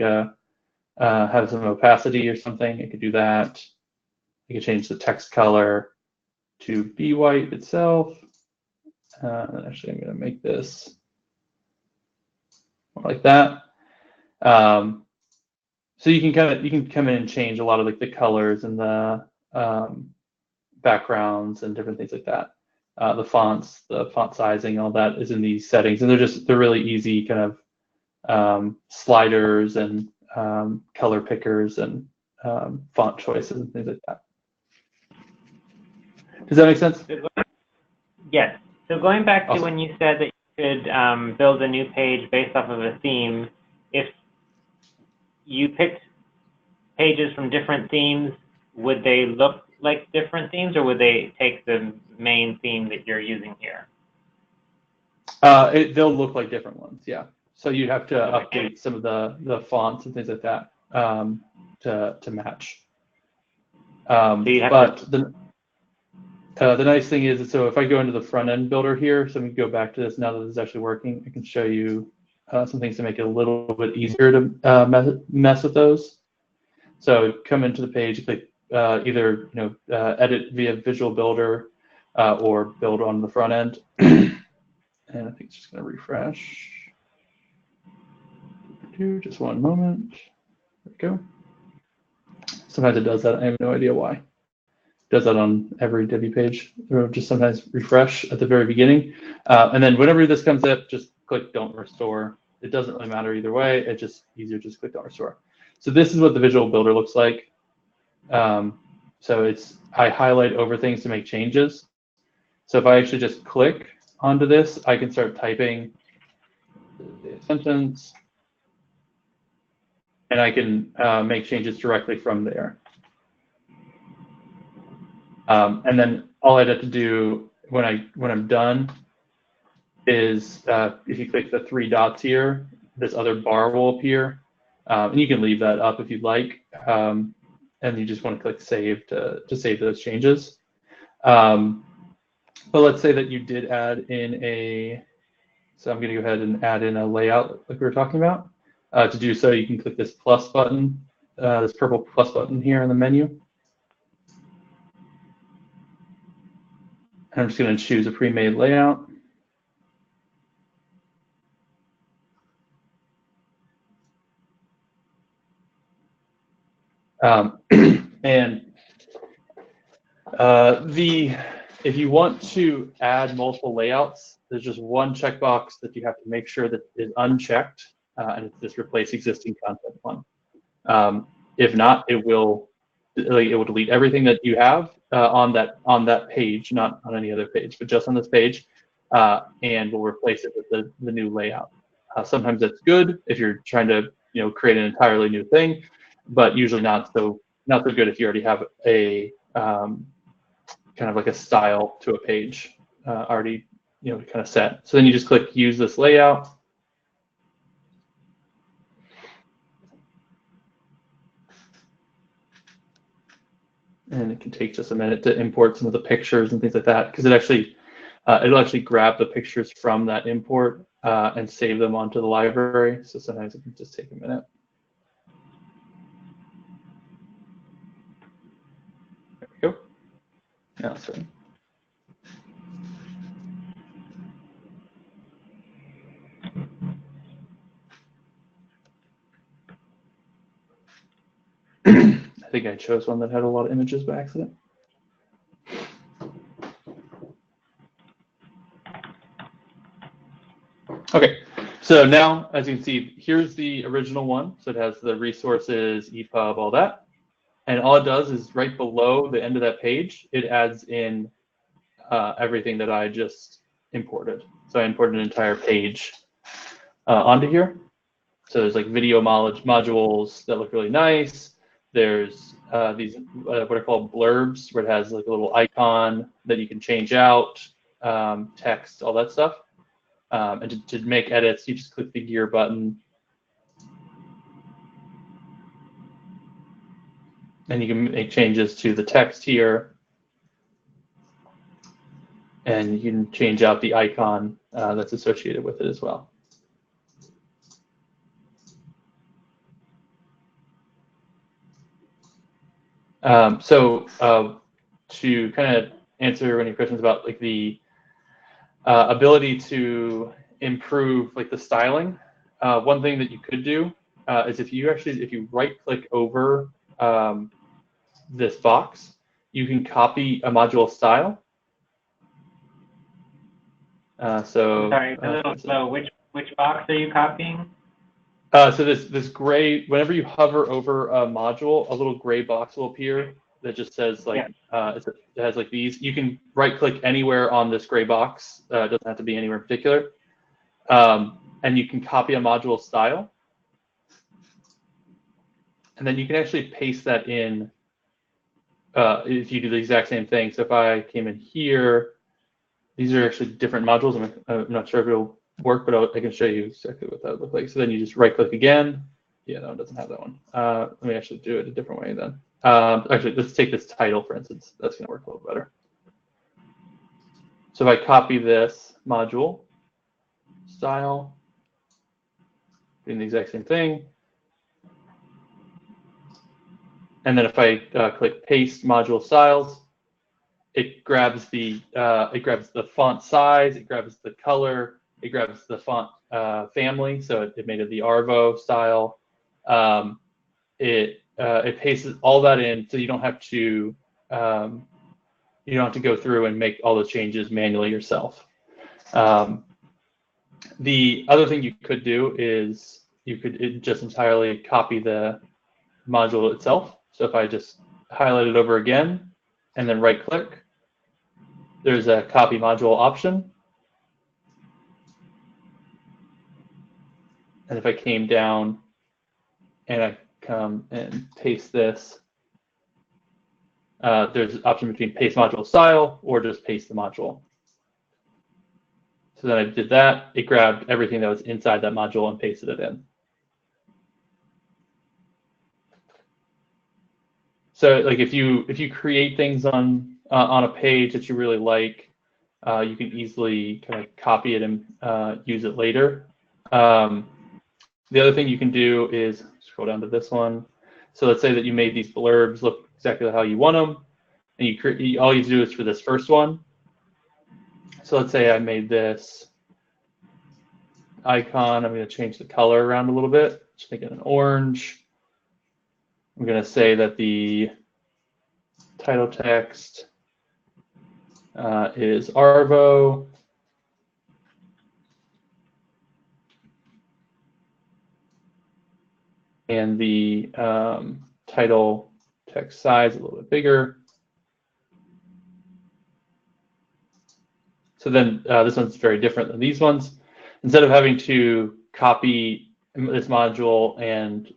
have some opacity or something. I could do that. I could change the text color to be white itself. Actually, I'm going to make this like that. So you can come in and change a lot of like the colors and the backgrounds and different things like that. The fonts, the font sizing, all that is in these settings, and they're really easy kind of sliders and color pickers and font choices and things like that. Does that make sense? Yes. So going back to Awesome. when you said that you could build a new page based off of a theme, if you picked pages from different themes, would they look like different themes, or would they take the main theme that you're using here? They'll look like different ones, yeah. So you'd have to update some of the fonts and things like that to match. The nice thing is, so if I go into the front end builder here, so we can go back to this now that this is actually working, I can show you some things to make it a little bit easier to mess with those. So come into the page, click either edit via Visual Builder or build on the front end. And I think it's just going to refresh. Just one moment. There we go. Sometimes it does that. I have no idea why. It does that on every Divi page. It'll just sometimes refresh at the very beginning. And then whenever this comes up, just click Don't Restore. It doesn't really matter either way. It's just easier, just click Don't Restore. So this is what the Visual Builder looks like. So I highlight over things to make changes. So if I actually just click onto this, I can start typing the sentence, and I can make changes directly from there. And then all I'd have to do when I'm done is if you click the three dots here, this other bar will appear, and you can leave that up if you'd like. And you just want to click Save to save those changes. But let's say that you did add in so I'm going to go ahead and add in a layout like we were talking about. To do so, you can click this plus button, this purple plus button here in the menu. And I'm just going to choose a pre-made layout. And if you want to add multiple layouts, there's just one checkbox that you have to make sure that is unchecked, and it's this replace existing content one. If not, it will like it will delete everything that you have on that page, not on any other page, but just on this page, and will replace it with the new layout. Sometimes that's good if you're trying to create an entirely new thing, but usually not so good if you already have a kind of like a style to a page already kind of set. So then you just click use this layout. And it can take just a minute to import some of the pictures and things like that, because it'll actually grab the pictures from that import and save them onto the library. So sometimes it can just take a minute. There we go. Now it's ready. I think I chose one that had a lot of images by accident. Okay, so now, as you can see, here's the original one. So it has the resources, EPUB, all that. And all it does is right below the end of that page, it adds in everything that I just imported. So I imported an entire page onto here. So there's like video modules that look really nice. There's these what are called blurbs, where it has like a little icon that you can change out, text, all that stuff. And to make edits, you just click the gear button. And you can make changes to the text here. And you can change out the icon that's associated with it as well. So to kind of answer any questions about like the ability to improve like the styling, one thing that you could do is if you right click over this box, you can copy a module style. Sorry, it's a little slow. Which box are you copying? So this gray, whenever you hover over a module, a little gray box will appear that just says like it has like these. You can right click anywhere on this gray box. It doesn't have to be anywhere in particular, and you can copy a module style, and then you can actually paste that in if you do the exact same thing. So if I came in here, these are actually different modules. I'm not sure if it'll work, but I can show you exactly what that would look like. So then you just right click again. Yeah, no, it doesn't have that one. Let me actually do it a different way then. Actually, let's take this title, for instance. That's going to work a little better. So if I copy this module style, doing the exact same thing. And then if I click paste module styles, it grabs the font size, it grabs the color, it grabs the font family. So it made it the Arvo style. It pastes all that in, so you don't have to go through and make all the changes manually yourself. The other thing you could do is you could just entirely copy the module itself. So if I just highlight it over again and then right click, there's a copy module option. And if I came down and I come and paste this, there's an option between paste module style or just paste the module. So then I did that. It grabbed everything that was inside that module and pasted it in. So like if you create things on a page that you really like, you can easily kind of copy it and use it later. The other thing you can do is scroll down to this one. So let's say that you made these blurbs look exactly how you want them, and all you do is for this first one. So let's say I made this icon. I'm going to change the color around a little bit. Just make it an orange. I'm going to say that the title text is Arvo. And the title text size a little bit bigger. So then this one's very different than these ones. Instead of having to copy this module and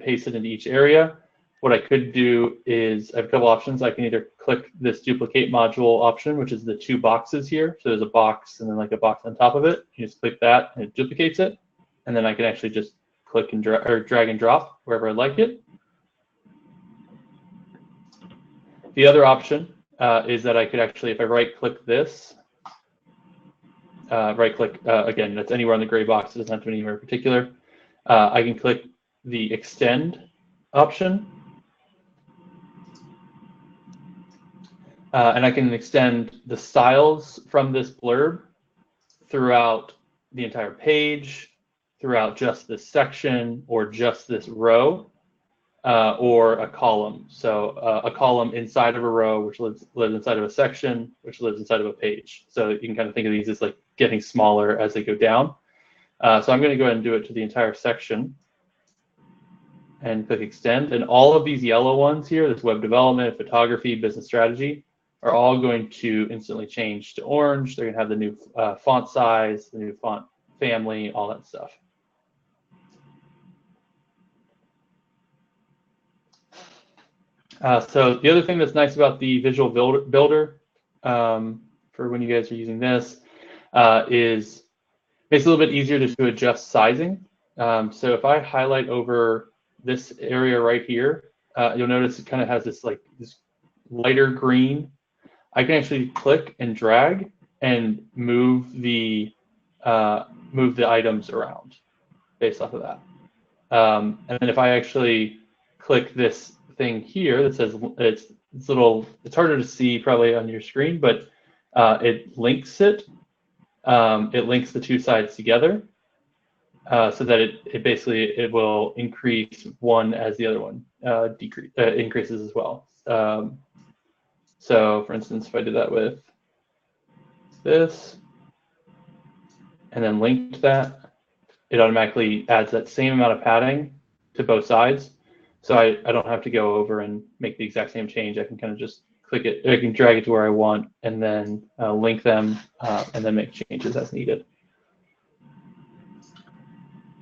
paste it into each area, what I could do is I have a couple options. I can either click this duplicate module option, which is the 2 boxes here. So there's a box and then like a box on top of it. You just click that and it duplicates it. And then I can actually just click and drag and drop wherever I like it. The other option is that I could actually, if I right click this, right click, again, that's anywhere on the gray box, it doesn't have to be anywhere in particular. I can click the extend option. And I can extend the styles from this blurb throughout the entire page, throughout just this section, or just this row, or a column. So a column inside of a row, which lives inside of a section, which lives inside of a page. So you can kind of think of these as like getting smaller as they go down. So I'm going to go ahead and do it to the entire section and click extend. And all of these yellow ones here, this web development, photography, business strategy, are all going to instantly change to orange. They're going to have the new font size, the new font family, all that stuff. So the other thing that's nice about the Visual Builder for when you guys are using this is makes it a little bit easier to adjust sizing. So if I highlight over this area right here, you'll notice it kind of has this like this lighter green. I can actually click and drag and move the items around based off of that. And then if I actually click this thing here that says it's harder to see probably on your screen, but it links it. It links the 2 sides together so that it will increase one as the other one increases as well. So for instance, if I did that with this and then linked that, it automatically adds that same amount of padding to both sides. So I don't have to go over and make the exact same change. I can kind of just click it, I can drag it to where I want and then link them and then make changes as needed.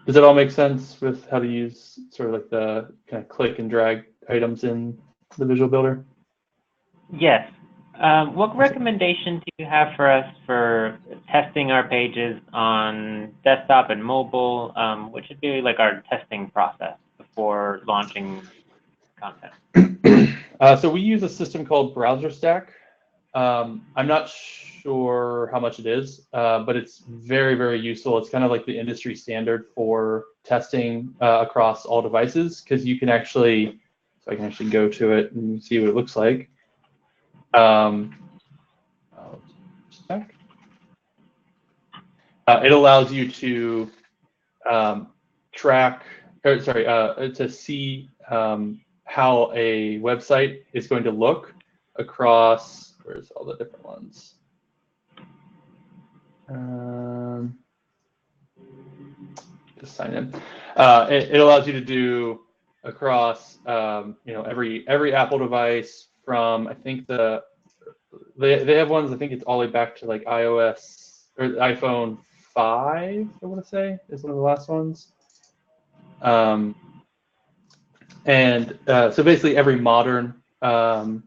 Does it all make sense with how to use sort of like the kind of click and drag items in the Visual Builder? Yes. What recommendation do you have for us for testing our pages on desktop and mobile? What should be like our testing process before launching content? So we use a system called BrowserStack. I'm not sure how much it is, but it's very, very useful. It's kind of like the industry standard for testing across all devices, because you can actually, so I can actually go to it and see what it looks like. It allows you to track, or sorry, to see how a website is going to look across, where's all the different ones? Just sign in. It allows you to do across, every Apple device from, I think they have ones, I think it's all the way back to like iOS or iPhone 5, I want to say, is one of the last ones. So basically every modern iPhone,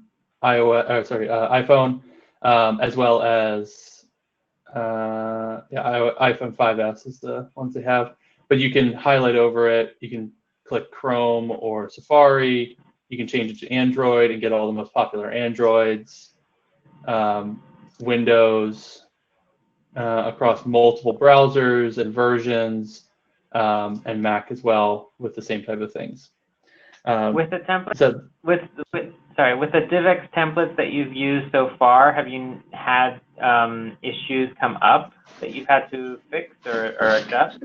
as well as iPhone 5S is the ones they have. But you can highlight over it. You can click Chrome or Safari. You can change it to Android and get all the most popular Androids, Windows, across multiple browsers and versions, and Mac as well with the same type of things. With the template, with the DivX templates that you've used so far, have you had issues come up that you've had to fix or adjust?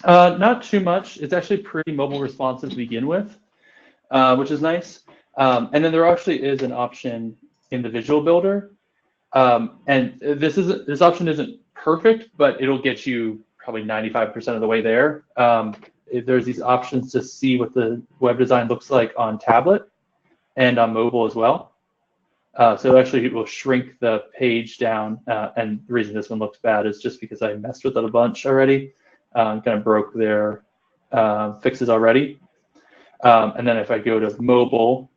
Not too much. It's actually pretty mobile responsive to begin with, which is nice. And then there actually is an option in the Visual Builder, and this option isn't perfect, but it'll get you probably 95% of the way there. there's these options to see what the web design looks like on tablet and on mobile as well. So actually it will shrink the page down, and the reason this one looks bad is just because I messed with it a bunch already, kind of broke their fixes already. And then if I go to mobile,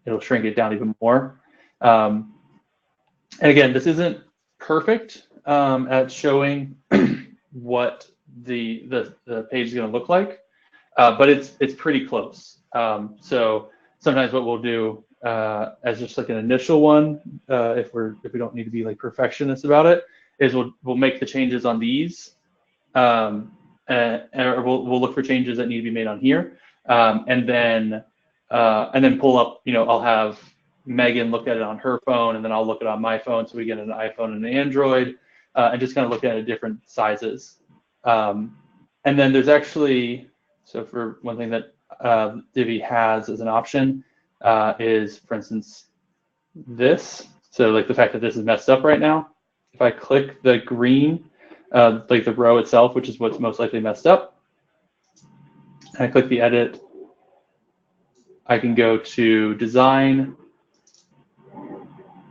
it'll shrink it down even more. And again, this isn't perfect at showing what the page is going to look like, but it's pretty close. So sometimes what we'll do as just like an initial one, if we don't need to be like perfectionists about it, is we'll make the changes on these, or we'll look for changes that need to be made on here, and then pull up. I'll have Megan look at it on her phone, and then I'll look at it on my phone, so we get an iPhone and an Android, and just kind of look at it at different sizes. And then there's actually, so for one thing that Divi has as an option is, for instance, this. So like the fact that this is messed up right now, if I click the green, like the row itself, which is what's most likely messed up, and I click the edit, I can go to design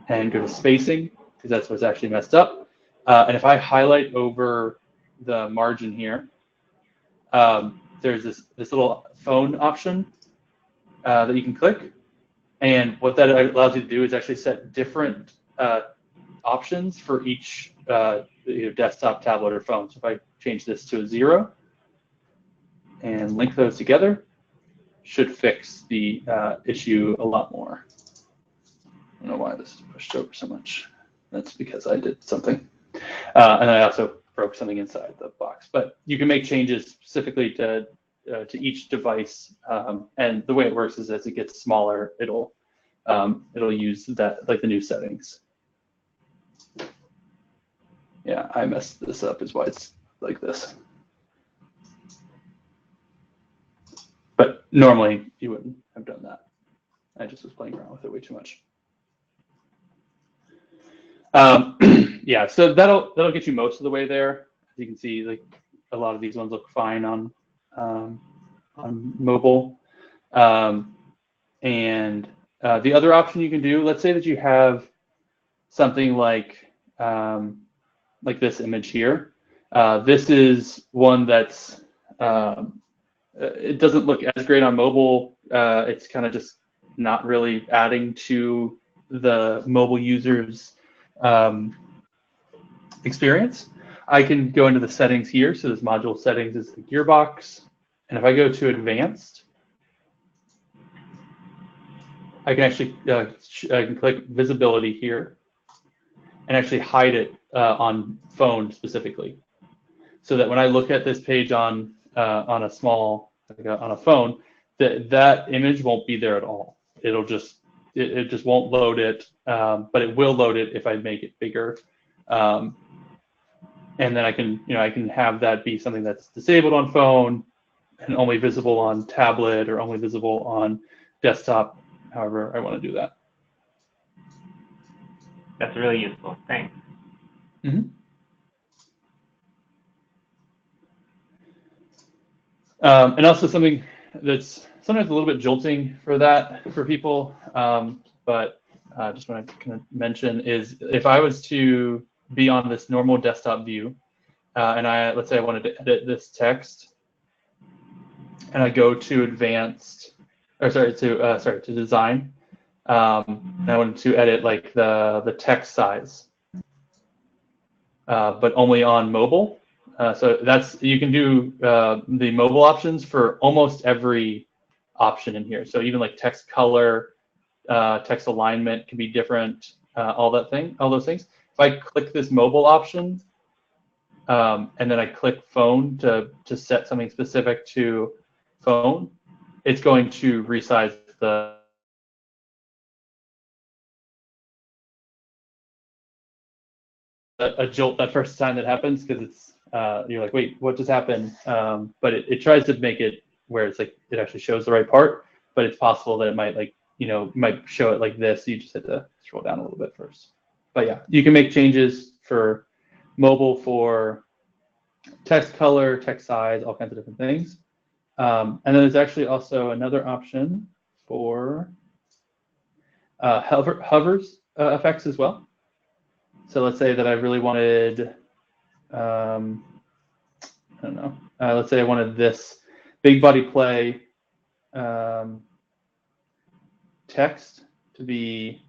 and go to spacing, because that's what's actually messed up. And if I highlight over the margin here, there's this little phone option that you can click. And what that allows you to do is actually set different options for each either desktop, tablet, or phone. So if I change this to a 0 and link those together, should fix the issue a lot more. I don't know why this is pushed over so much. That's because I did something. And I also broke something inside the box. But you can make changes specifically to each device. And the way it works is as it gets smaller, it'll use that, like the new settings. Yeah, I messed this up is why it's like this. But normally you wouldn't have done that. I just was playing around with it way too much. Yeah, so that'll get you most of the way there. As you can see, like a lot of these ones look fine on mobile. And the other option you can do, let's say that you have something like this image here. This is one that's it doesn't look as great on mobile. It's kind of just not really adding to the mobile user's experience. I can go into the settings here. So this module settings is the gearbox. And if I go to advanced, I can actually I can click visibility here and actually hide it on phone specifically. So that when I look at this page on a small, on a phone, that image won't be there at all. It'll just, it just won't load it, but it will load it if I make it bigger. And then I can have that be something that's disabled on phone and only visible on tablet or only visible on desktop, however I want to do that. That's really useful. Thanks. Mm-hmm. And also something that's sometimes a little bit jolting for people, but just want to kind of mention is if I was to be on this normal desktop view, and let's say I wanted to edit this text, and I go to advanced, or to design, and I wanted to edit like the text size, but only on mobile. So you can do the mobile options for almost every option in here. So even like text color, text alignment can be different, all those things. If I click this mobile option, and then I click phone to set something specific to phone, it's going to resize a jolt that first time that happens, because it's you're like, wait, what just happened? But it tries to make it where it's like it actually shows the right part, but it's possible that it might might show it like this. So you just have to scroll down a little bit first. But yeah, you can make changes for mobile for text color, text size, all kinds of different things. And then there's actually also another option for hovers effects as well. So let's say that I really wanted, I don't know, let's say I wanted this big body play text to be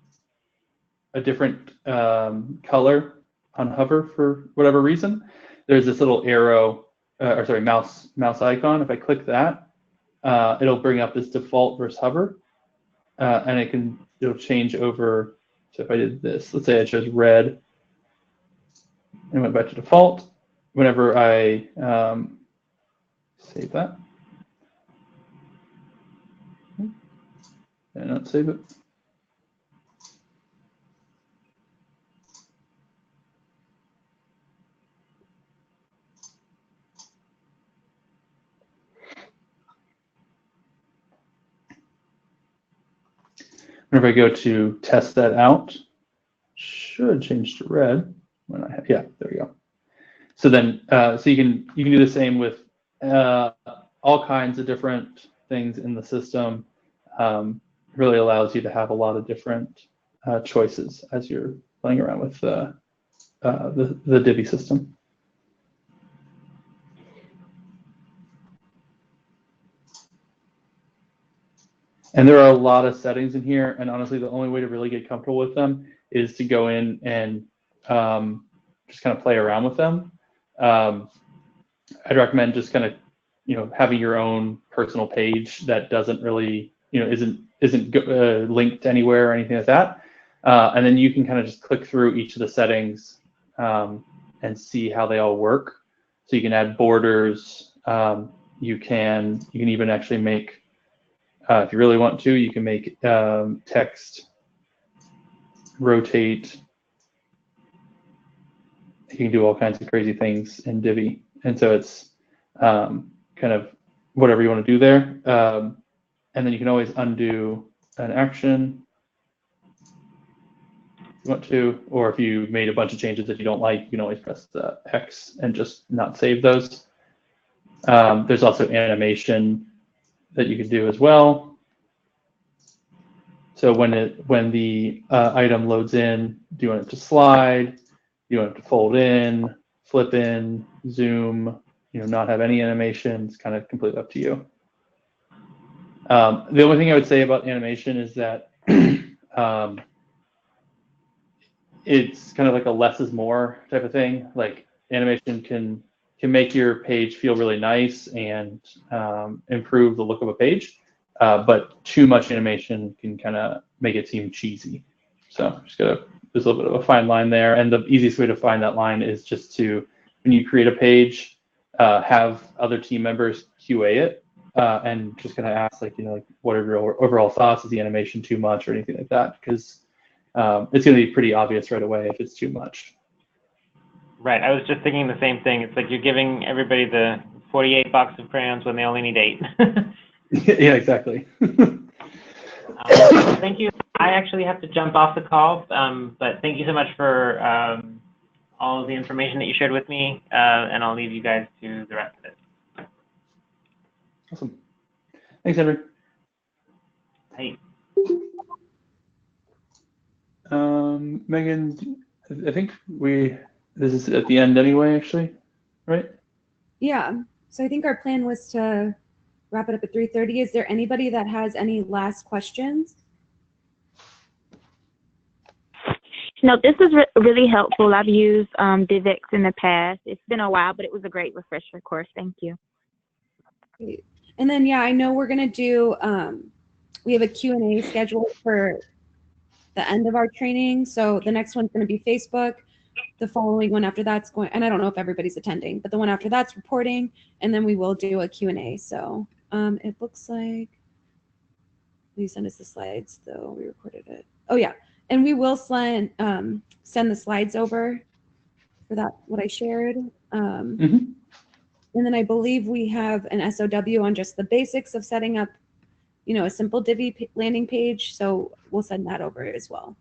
a different color on hover for whatever reason. There's this little arrow, or sorry, mouse icon. If I click that, it'll bring up this default versus hover, and it'll change over. So if I did this, let's say I chose red and went back to default. Whenever I save that, and not save it. Whenever I go to test that out, should change to red. Yeah, there we go. So then, so you can do the same with all kinds of different things in the system. Really allows you to have a lot of different choices as you're playing around with the Divi system. And there are a lot of settings in here, and honestly, the only way to really get comfortable with them is to go in and just kind of play around with them. I'd recommend just kind of, having your own personal page that doesn't really, isn't linked anywhere or anything like that. And then you can kind of just click through each of the settings and see how they all work. So you can add borders. You can even actually make, if you really want to, you can make text rotate. You can do all kinds of crazy things in Divi. And so it's kind of whatever you want to do there. And then you can always undo an action if you want to, or if you made a bunch of changes that you don't like, you can always press the X and just not save those. There's also animation that you can do as well. So when the item loads in, do you want it to slide? Do you want it to fold in, flip in, zoom? Not have any animation. It's kind of completely up to you. The only thing I would say about animation is that it's kind of like a less is more type of thing. Like animation can make your page feel really nice and improve the look of a page, but too much animation can kind of make it seem cheesy. So there's a little bit of a fine line there, and the easiest way to find that line is just to, when you create a page, have other team members QA it, and just kind of ask, what are your overall thoughts? Is the animation too much or anything like that? Because it's going to be pretty obvious right away if it's too much. Right. I was just thinking the same thing. It's like you're giving everybody the 48 box of crayons when they only need 8. Yeah, exactly. Thank you. I actually have to jump off the call, but thank you so much for all of the information that you shared with me, and I'll leave you guys to the rest of it. Awesome. Thanks, Henry. Hey. Megan, I think this is at the end anyway, actually, right? Yeah. So I think our plan was to wrap it up at 3:30. Is there anybody that has any last questions? No, this is really helpful. I've used DivX in the past. It's been a while, but it was a great refresher course. Thank you. Great. And then, yeah, I know we're going to do, we have a Q&A scheduled for the end of our training. So the next one's going to be Facebook. The following one after that's going, and I don't know if everybody's attending, but the one after that's reporting, and then we will do a Q&A. So it looks like, will you send us the slides though? We recorded it. Oh yeah. And we will send the slides over for that, what I shared. And then I believe we have an SOW on just the basics of setting up, a simple Divi landing page. So we'll send that over as well.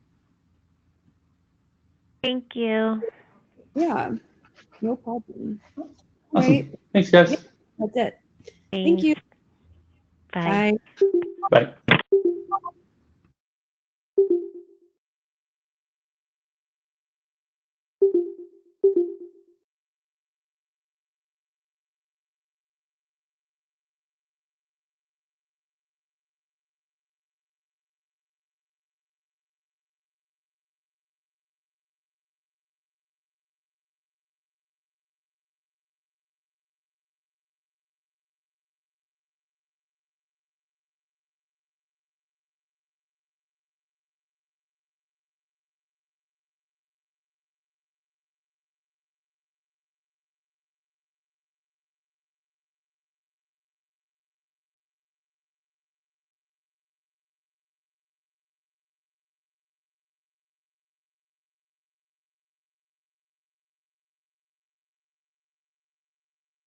Thank you. Yeah, no problem. Awesome. Right. Thanks, guys. That's it. Thank you. Bye. Bye. Bye.